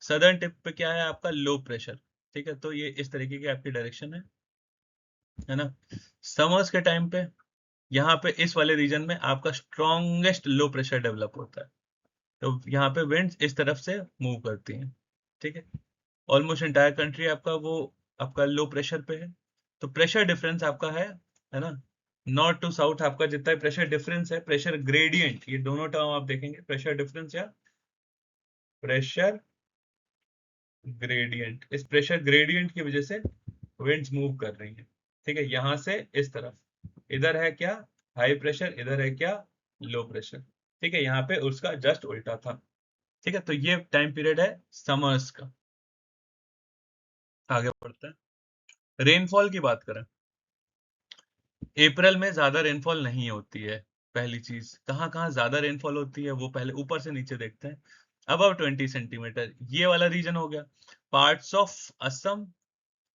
सदर्न टिप पे क्या है आपका, लो प्रेशर, ठीक है, तो ये इस तरीके की आपकी डायरेक्शन है ना। समर्स के टाइम पे यहाँ पे इस वाले रीजन में आपका स्ट्रॉन्गेस्ट लो प्रेशर डेवलप होता है, तो यहाँ पे विंड्स इस तरफ से मूव करती हैं, ठीक है। ऑलमोस्ट एंटायर कंट्री आपका वो आपका लो प्रेशर पे है, तो प्रेशर डिफरेंस आपका है ना, नॉर्थ टू साउथ आपका जितना प्रेशर डिफरेंस है, प्रेशर ग्रेडियंट, ये दोनों टर्म आप देखेंगे, प्रेशर डिफरेंस या प्रेशर ग्रेडियंट, इस प्रेशर ग्रेडियंट की वजह से विंड्स मूव कर रही है, ठीक है, यहां से इस तरफ, इधर है क्या हाई प्रेशर, इधर है क्या लो प्रेशर, ठीक है, यहाँ पे उसका जस्ट उल्टा था, ठीक है। तो ये टाइम पीरियड है समर्स का। आगे बढ़ते हैं, रेनफॉल की बात करें, अप्रैल में ज्यादा रेनफॉल नहीं होती है। पहली चीज, कहाँ कहाँ ज्यादा रेनफॉल होती है वो पहले ऊपर से नीचे देखते हैं। अबव 20 सेंटीमीटर, ये वाला रीजन हो गया, पार्ट्स ऑफ असम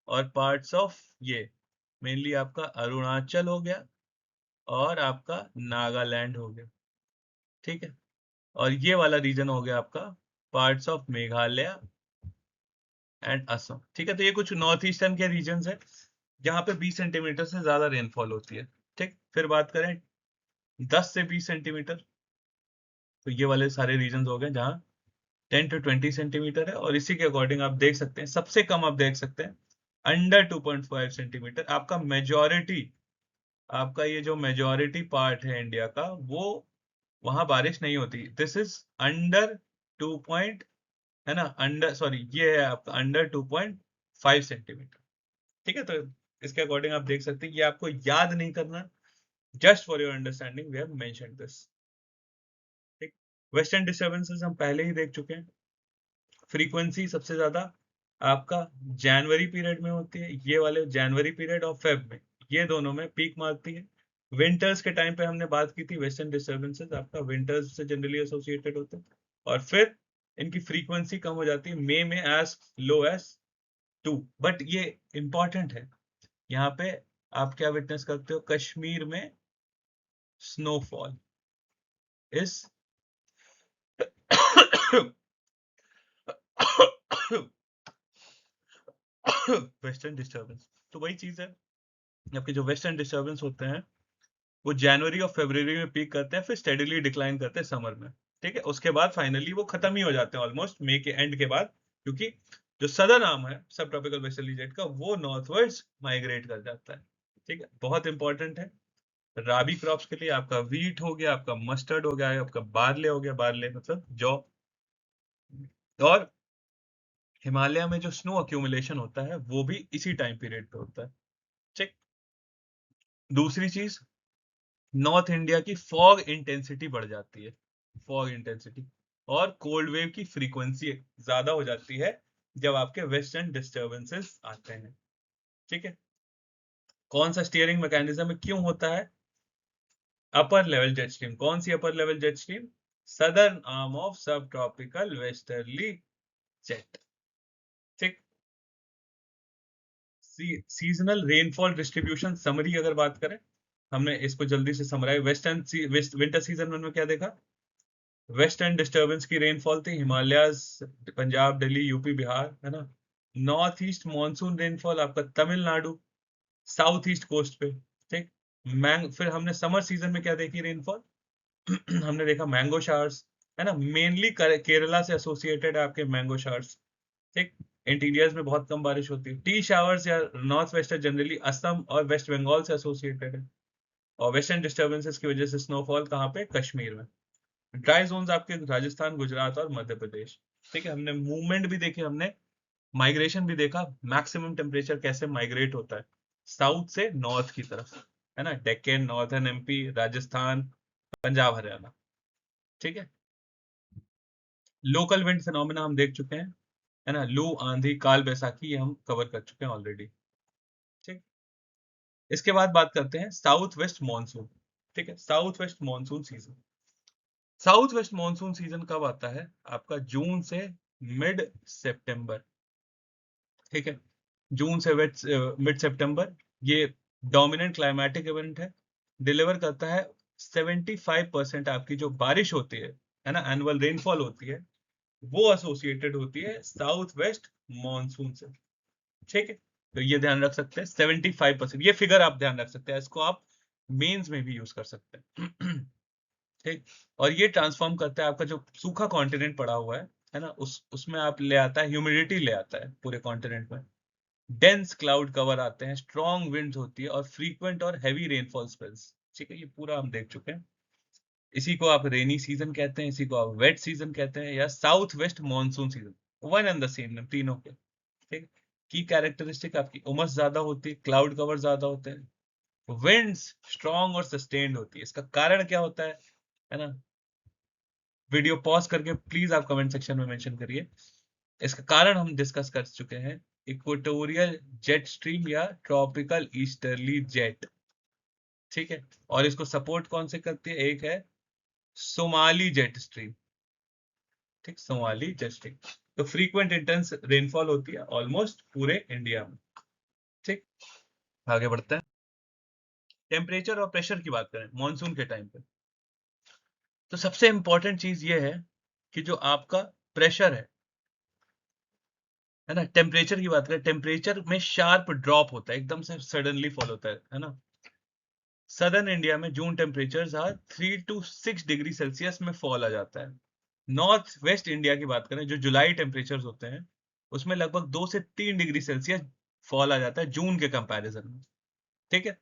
और पार्ट्स ऑफ ये मेनली आपका अरुणाचल हो गया और आपका नागालैंड हो गया, ठीक है। और ये वाला रीजन हो गया आपका parts of Meghalaya and Assam, ठीक है। तो ये कुछ नॉर्थ ईस्टर्न के रीजन है जहाँ पे 20 सेंटीमीटर से ज्यादा रेनफॉल होती है, ठीक। फिर बात करें 10 से 20 सेंटीमीटर, तो ये वाले सारे रीजन हो गए जहाँ 10 to 20 सेंटीमीटर है, और इसी के अकॉर्डिंग आप देख सकते हैं सबसे कम आप देख सकते हैं अंडर 2.5 सेंटीमीटर आपका मेजॉरिटी, आपका ये जो मेजॉरिटी पार्ट है इंडिया का, वो वहां बारिश नहीं होती, दिस इज अंडर 2 पॉइंट, है ना, अंडर सॉरी ये है आपका अंडर 2.5 सेंटीमीटर, ठीक है। तो इसके अकॉर्डिंग आप देख सकते हैं, ये आपको याद नहीं करना, just for your understanding we have mentioned this, ठीक। वेस्टर्न डिस्टर्बेंसेस हम पहले ही देख चुके हैं, फ्रीक्वेंसी सबसे ज्यादा आपका जनवरी पीरियड में होती है, ये वाले जनवरी पीरियड और फेब में, ये दोनों में पीक मारती है। विंटर्स के टाइम पे हमने बात की थी, वेस्टर्न डिस्टर्बेंसेस आपका विंटर्स से जनरली एसोसिएटेड होते हैं, और फिर इनकी फ्रीक्वेंसी कम हो जाती है मई में एज लो एज 2, बट ये इंपॉर्टेंट है, यहाँ पे आप क्या विटनेस करते हो, कश्मीर में स्नोफॉल इज वेस्टर्न डिस्टर्बेंस। तो वही चीज है, आपके जो वेस्टर्न डिस्टर्बेंस होते हैं वो जनवरी और फरवरी में पीक करते हैं, फिर स्टेडीली डिक्लाइन करते हैं समर में, ठीक है। उसके बाद फाइनली वो खत्म ही हो जाते हैं ऑलमोस्ट मई के एंड के बाद, क्योंकि जो सदर्न आर्म है सब ट्रॉपिकल वेस्टर्ली जेट का, वो नॉर्थवर्ड्स माइग्रेट कर जाता है, ठीक है। बहुत इंपॉर्टेंट है राबी क्रॉप्स के लिए, आपका वीट हो गया, आपका मस्टर्ड हो गया, आपका बार्ले हो गया, बार्ले मतलब जौ, और हिमालय में जो स्नो अक्यूमुलेशन होता है वो भी इसी टाइम पीरियड पे होता है, ठीक। दूसरी चीज, नॉर्थ इंडिया की फॉग इंटेंसिटी बढ़ जाती है, फॉग इंटेंसिटी और कोल्ड वेव की फ्रीक्वेंसी ज्यादा हो जाती है जब आपके वेस्टर्न डिस्टर्बेंसेस आते हैं, ठीक है। कौन सा स्टीयरिंग मैकेनिज्म में क्यों होता है, अपर लेवल जेट स्ट्रीम, कौन सी upper level jet stream, southern arm of sub tropical westerly jet. ठीक। सीजनल रेनफॉल डिस्ट्रीब्यूशन समरी अगर बात करें, हमने इसको जल्दी से समराइज। विंटर सीजन में क्या देखा? वेस्टर्न डिस्टर्बेंस की रेनफॉल थी, हिमालयाज, पंजाब, दिल्ली, यूपी, बिहार, है ना। नॉर्थ ईस्ट मॉनसून रेनफॉल आपका तमिलनाडु, साउथ ईस्ट कोस्ट पे। ठीक। फिर हमने समर सीजन में क्या देखी रेनफॉल? हमने देखा मैंगो शावर्स, है ना। मेनली केरला से एसोसिएटेड है आपके मैंगो शावर्स। ठीक। इंटीरियर्स में बहुत कम बारिश होती है। टी शावर्स या नॉर्थ वेस्टर्न जनरली असम और वेस्ट बंगाल से एसोसिएटेड है। और वेस्टर्न डिस्टर्बेंसेस की वजह से स्नोफॉल कहाँ पे? कश्मीर में। ड्राई जोन्स आपके राजस्थान, गुजरात और मध्य प्रदेश। ठीक है। हमने मूवमेंट भी देखी, हमने माइग्रेशन भी देखा, मैक्सिमम टेम्परेचर कैसे माइग्रेट होता है साउथ से नॉर्थ की तरफ, है ना। Deccan, northern MP, Rajasthan, Punjab, Haryana. ठीक है। लोकल विंड फिनोमेना हम देख चुके हैं, है ना। लू, आंधी, काल बैसाखी, ये हम कवर कर चुके हैं ऑलरेडी। ठीक। इसके बाद बात करते हैं साउथ वेस्ट मानसून। ठीक है। South west monsoon season, south west monsoon season कब आता है? आपका जून से मिड सितंबर। ठीक है। जून से मिड सितंबर। ये डोमिनेंट क्लाइमेटिक इवेंट है। डिलीवर करता है 75% आपकी जो बारिश होती है ना, एनुअल रेनफॉल होती है, वो एसोसिएटेड होती है साउथ वेस्ट मानसून से। ठीक है। तो ये ध्यान रख सकते हैं 75%, ये फिगर आप ध्यान रख सकते हैं, इसको आप मेंस में भी यूज कर सकते हैं। ठीक। और ये ट्रांसफॉर्म करता है आपका जो सूखा कॉन्टिनेंट पड़ा हुआ है ना, उसमें आप ले आता है, ह्यूमिडिटी ले आता है पूरे कॉन्टिनेंट में। डेंस क्लाउड कवर आते हैं, स्ट्रॉन्ग विंड्स होती है और फ्रीक्वेंट और हैवी रेनफॉल स्पेल्स। ठीक है। ये पूरा हम देख चुके हैं। इसी को आप रेनी सीजन कहते हैं, इसी को आप वेट सीजन कहते हैं, या south west monsoon season, one and the same तीनों के। ठीक। की कैरेक्टरिस्टिक आपकी उमस ज्यादा होती है, क्लाउड कवर ज्यादा होते हैं, विंड्स स्ट्रॉन्ग और सस्टेन्ड होती है। इसका कारण क्या होता है ना। वीडियो पॉज करके प्लीज आप कमेंट सेक्शन में मेंशन करिए। इसका कारण हम डिस्कस कर चुके हैं, इक्वेटोरियल जेट स्ट्रीम या ट्रॉपिकल ईस्टर्ली जेट। ठीक है। और इसको सपोर्ट कौन से करती है? एक है सोमाली जेट स्ट्रीम। ठीक। Somali jet stream. तो फ्रीक्वेंट इंटेंस रेनफॉल होती है ऑलमोस्ट पूरे इंडिया में। ठीक। आगे बढ़ते हैं। टेम्परेचर और प्रेशर की बात करें मानसून के टाइम पे, तो सबसे इंपॉर्टेंट चीज ये है कि जो आपका प्रेशर है ना, टेम्परेचर की बात करें, टेम्परेचर में शार्प ड्रॉप होता है, एकदम से सडनली फॉल होता है ना। सदर्न इंडिया में जून टेम्परेचर 3 to 6 डिग्री सेल्सियस में फॉल आ जाता है। नॉर्थ वेस्ट इंडिया की बात करें, जो जुलाई टेम्परेचर होते हैं, उसमें लगभग 2 से 3 डिग्री सेल्सियस फॉल आ जाता है जून के कंपैरिजन में। ठीक है।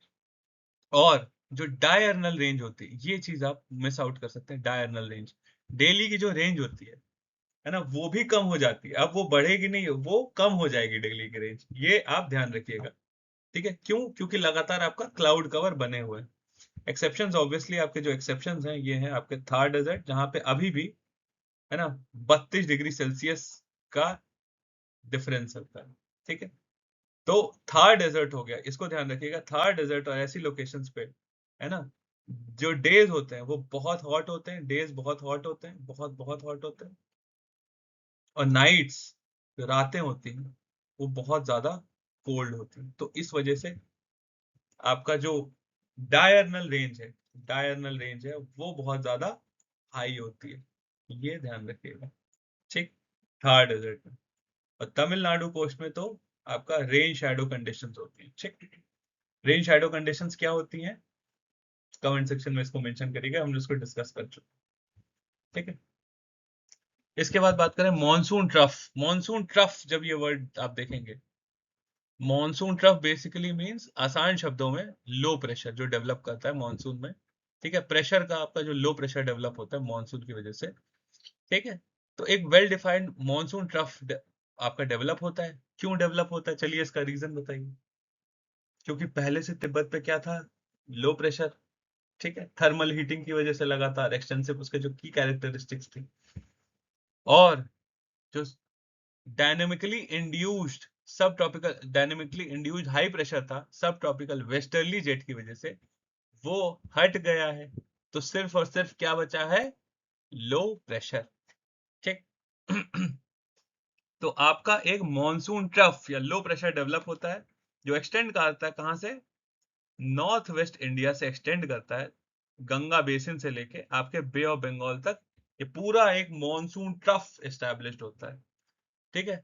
और जो डायर्नल रेंज होती है, ये चीज आप मिस आउट कर सकते हैं। डायर्नल रेंज, डेली की जो रेंज होती है ना, वो भी कम हो जाती है। अब वो बढ़ेगी नहीं, वो कम हो जाएगी डेली की रेंज, ये आप ध्यान रखिएगा। ठीक है। क्यों? क्योंकि लगातार आपका क्लाउड कवर बने हुए हैं। एक्सेप्शंस ऑब्वियसली, आपके जो एक्सेप्शंस हैं ये हैं आपके थार डेजर्ट, जहां पे अभी भी, है ना, 32 डिग्री सेल्सियस का डिफरेंस होता है। ठीक है। तो थार डेजर्ट हो गया, इसको ध्यान रखिएगा। थार डेजर्ट और ऐसी लोकेशंस पे, है ना, जो डेज होते हैं वो बहुत हॉट होते हैं, डेज बहुत हॉट होते हैं, बहुत बहुत हॉट होते हैं। और नाइट्स, जो रातें होती हैं, वो बहुत ज्यादा कोल्ड होती हैं। तो इस वजह से आपका जो डायर्नल रेंज है, डायर्नल रेंज है वो बहुत ज्यादा हाई होती है, ये ध्यान रखिएगा। ठीक। थार डेजर्ट में। और तमिलनाडु कोस्ट में तो आपका रेन शैडो कंडीशंस होती हैं। ठीक। रेन शैडो कंडीशंस क्या होती हैं? कमेंट सेक्शन में इसको मेंशन करिएगा, हम इसको डिस्कस कर चुके हैं। ठीक है। इसके बाद बात करें मॉनसून ट्रफ। मॉनसून ट्रफ, जब ये वर्ड आप देखेंगे, मॉनसून ट्रफ बेसिकली मींस, आसान शब्दों में, लो प्रेशर जो डेवलप करता है मॉनसून में। ठीक है। प्रेशर का आपका जो लो प्रेशर डेवलप होता है मॉनसून की वजह से। ठीक है। तो एक वेल डिफाइंड मॉनसून ट्रफ आपका डेवलप होता है। क्यों डेवलप होता है? चलिए इसका रीजन बताइए। क्योंकि पहले से तिब्बत पे क्या था? Low pressure. ठीक है। थर्मल हीटिंग की वजह से लगातार एक्सटेंसिव उसके जो की कैरेक्टरिस्टिक्स थी, और जो डायनेमिकली इंड्यूस्ड सब tropical, dynamically induced high pressure था सब ट्रॉपिकल वेस्टर्ली जेट की वजह से, वो हट गया है। तो सिर्फ और सिर्फ क्या बचा है? Low pressure. ठीक। तो आपका एक मॉनसून ट्रफ या लो प्रेशर डेवलप होता है जो एक्सटेंड करता है कहां से, नॉर्थ वेस्ट इंडिया से एक्सटेंड करता है, गंगा बेसिन से लेके आपके बे ऑफ बंगाल तक। ये पूरा एक मॉनसून ट्रफ एस्टैब्लिश्ड होता है। ठीक है,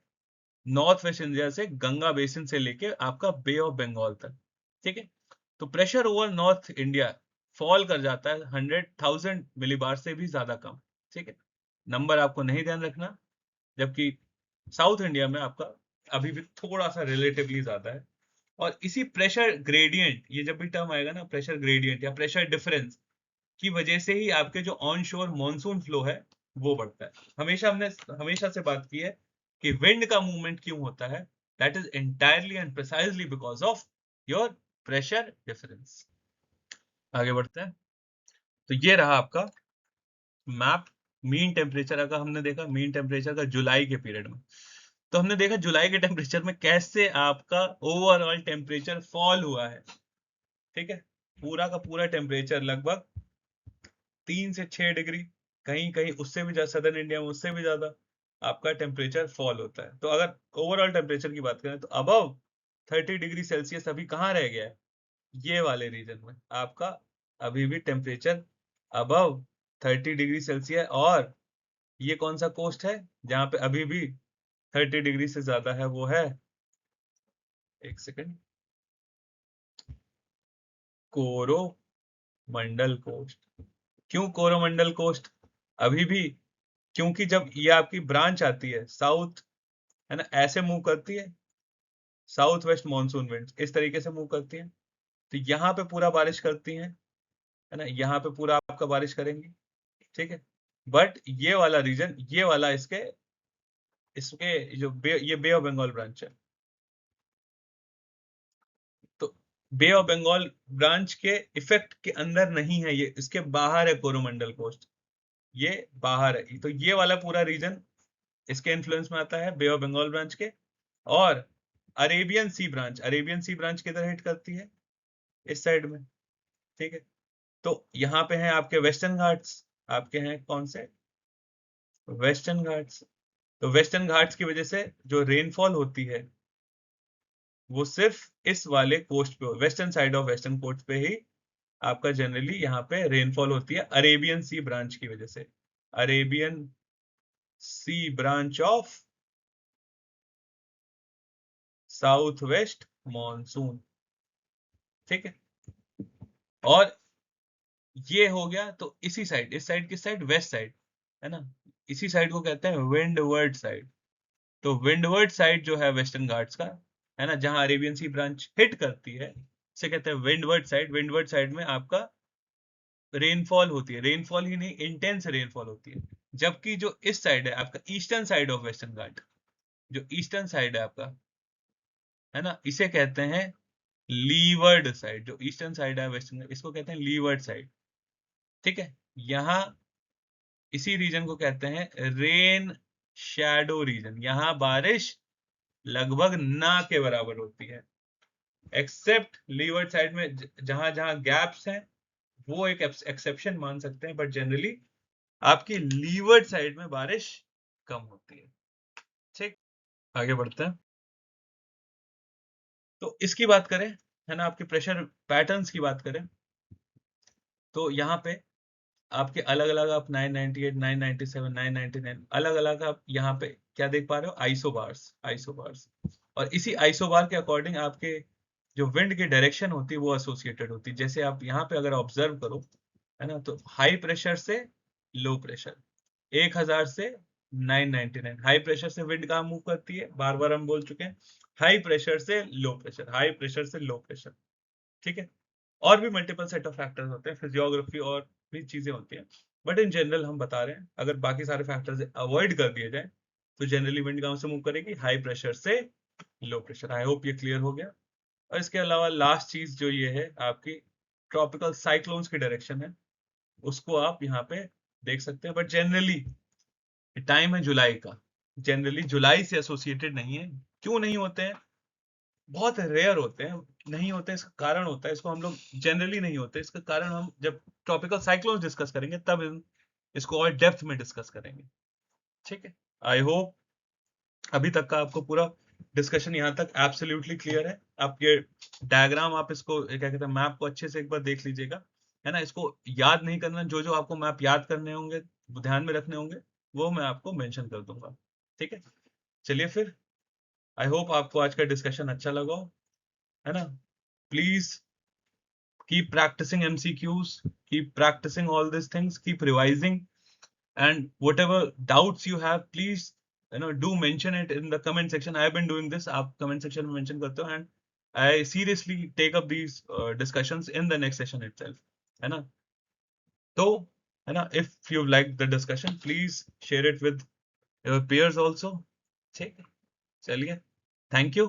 नॉर्थ वेस्ट इंडिया से गंगा बेसिन से लेके आपका बे ऑफ बंगाल तक। ठीक है, तो pressure over north India fall कर जाता है 100,000 मिलीबार से भी ज्यादा कम। ठीक है, नंबर आपको नहीं ध्यान रखना, जबकि साउथ इंडिया में आपका अभी भी थोड़ा सा रिलेटिवली ज्यादा है। और इसी प्रेशर ग्रेडियंट, ये जब भी टर्म आएगा ना, प्रेशर ग्रेडियंट या प्रेशर डिफरेंस की वजह से ही आपके जो ऑन शोर मॉनसून फ्लो है वो बढ़ता है। हमेशा हमने हमेशा से बात की है कि विंड का मूवमेंट क्यों होता है, that is entirely and precisely because of your pressure difference. आगे बढ़ते हैं। तो ये रहा आपका मैप। मीन टेम्परेचर का हमने देखा, मीन टेम्परेचर का जुलाई के पीरियड में। तो हमने देखा जुलाई के टेम्परेचर में कैसे आपका ओवरऑल टेम्परेचर फॉल हुआ है। ठीक है, पूरा का पूरा टेम्परेचर लगभग 3 से 6 डिग्री, कहीं कहीं उससे भी ज्यादा, सदर्न इंडिया में उससे भी ज्यादा आपका टेम्परेचर फॉल होता है। तो अगर ओवरऑल टेम्परेचर की बात करें तो अबव 30 डिग्री सेल्सियस अभी कहाँ रह गया है, ये वाले रीजन में आपका अभी भी टेम्परेचर अबव 30 डिग्री सेल्सियस। और ये कौन सा कोस्ट है जहां पे अभी भी 30 डिग्री से ज्यादा है, वो है, एक सेकेंड, कोरोमंडल कोस्ट। क्यों कोरोमंडल कोस्ट अभी भी, क्योंकि जब ये आपकी ब्रांच आती है साउथ, है ना, ऐसे मूव करती है, साउथ वेस्ट मॉनसून विंड इस तरीके से मूव करती है, तो यहाँ पे पूरा बारिश करती है ना, यहाँ पे पूरा आपका बारिश करेंगी। ठीक है, बट ये वाला रीजन, ये वाला इसके इसके जो ये बे ऑफ बंगाल ब्रांच है, तो बे ऑफ बंगाल ब्रांच के इफेक्ट के अंदर नहीं है, ये इसके बाहर है कोरोमंडल कोस्ट, ये बाहर है। तो ये वाला पूरा रीजन इसके इन्फ्लुएंस में आता है, बे ऑफ बंगाल ब्रांच के। और अरेबियन सी ब्रांच किधर हिट करती है, इस साइड में। ठीक है, तो यहाँ पे हैं आपके वेस्टर्न घाट्स, आपके हैं कौन से, वेस्टर्न घाट्स। तो वेस्टर्न घाट्स की वजह से जो रेनफॉल होती है वो सिर्फ इस वाले कोस्ट पे, western side of western coast पे ही आपका जनरली यहाँ पे रेनफॉल होती है, अरेबियन सी ब्रांच की वजह से, Arabian sea branch of south west monsoon. ठीक है, और ये हो गया। तो इसी साइड, इस साइड किस साइड, वेस्ट साइड, है ना, इसी साइड को कहते हैं विंडवर्ड साइड। तो विंडवर्ड साइड जो है वेस्टर्न घाट्स का, है ना, जहां अरेबियन सी ब्रांच हिट करती है, इसे कहते हैं विंडवर्ड साइड। विंडवर्ड साइड में आपका रेनफॉल होती है, रेनफॉल ही नहीं, इंटेंस रेनफॉल होती है। जबकि जो इस साइड है आपका ईस्टर्न साइड ऑफ वेस्टर्न घाट, जो ईस्टर्न साइड है आपका, है ना, इसे कहते हैं लीवर्ड साइड। जो ईस्टर्न साइड है वेस्टर्न, इसको कहते हैं लीवर्ड साइड। ठीक है, यहाँ इसी रीजन को कहते हैं रेन शैडो रीजन। यहाँ बारिश लगभग ना के बराबर होती है, एक्सेप्ट लीवर्ड साइड में जहां जहां गैप्स हैं, वो एक एक्सेप्शन मान सकते हैं, बट जनरली आपकी लीवर्ड साइड में बारिश कम होती है। ठीक, आगे बढ़ते हैं। तो इसकी बात करें, है ना, आपके प्रेशर पैटर्न्स की बात करें, तो यहाँ पे आपके अलग अलग, आप 998, 997, 999 अलग अलग आप यहाँ पे क्या देख पा रहे हो, आइसोबार्स, आइसोबार्स। और इसी आइसोबार के अकॉर्डिंग आपके जो विंड की डायरेक्शन होती है वो एसोसिएटेड होती है। जैसे आप यहाँ पे अगर ऑब्जर्व करो, है ना, तो हाई प्रेशर से लो प्रेशर, 1000 से 999, हाई प्रेशर से विंड कहाँ मूव करती है, बार बार हम बोल चुके हैं, हाई प्रेशर से लो प्रेशर, हाई प्रेशर से लो प्रेशर। ठीक है, और भी मल्टीपल सेट ऑफ फैक्टर्स होते हैं, फिजियोग्राफी और भी चीजें होती हैं, बट इन जनरल हम बता रहे हैं, अगर बाकी सारे फैक्टर्स अवॉइड कर दिए जाए तो जनरली विंड कहाँ से मूव करेगी, हाई प्रेशर से लो प्रेशर। आई होप ये क्लियर हो गया। और इसके अलावा लास्ट चीज जो ये है आपकी ट्रॉपिकल साइक्लोन्स की डायरेक्शन है, उसको आप यहाँ पे देख सकते हैं, बट जनरली टाइम है जुलाई का, जनरली जुलाई से एसोसिएटेड नहीं है। क्यों नहीं होते हैं, बहुत रेयर होते हैं, नहीं होते, इसका कारण होता है, इसको हम लोग जनरली नहीं होते, इसका कारण हम जब ट्रॉपिकल साइक्लोन डिस्कस करेंगे तब इसको और डेप्थ में डिस्कस करेंगे। ठीक है, आई होप अभी तक का आपको पूरा डिस्कशन यहाँ तक एब्सोल्युटली क्लियर है। आप ये डायग्राम, आप इसको क्या कहते हैं, मैप को अच्छे से एक बार देख लीजिएगा, है ना। इसको याद नहीं करना, जो जो आपको मैप याद करने होंगे, ध्यान में रखने होंगे, वो मैं आपको मेंशन कर दूंगा। ठीक है, चलिए फिर, आई होप आपको आज का डिस्कशन अच्छा लगा हो, है ना। Please keep practicing MCQs, keep practicing all these things, keep revising, and whatever doubts you have, please do mention it in the comment section. I have been doing this. आप comment section में mention करते हो, and I seriously take up these discussions in the next session itself, है ना। तो है ना, if you like the discussion, please share it with your peers also. ठीक है, चलिए, thank you.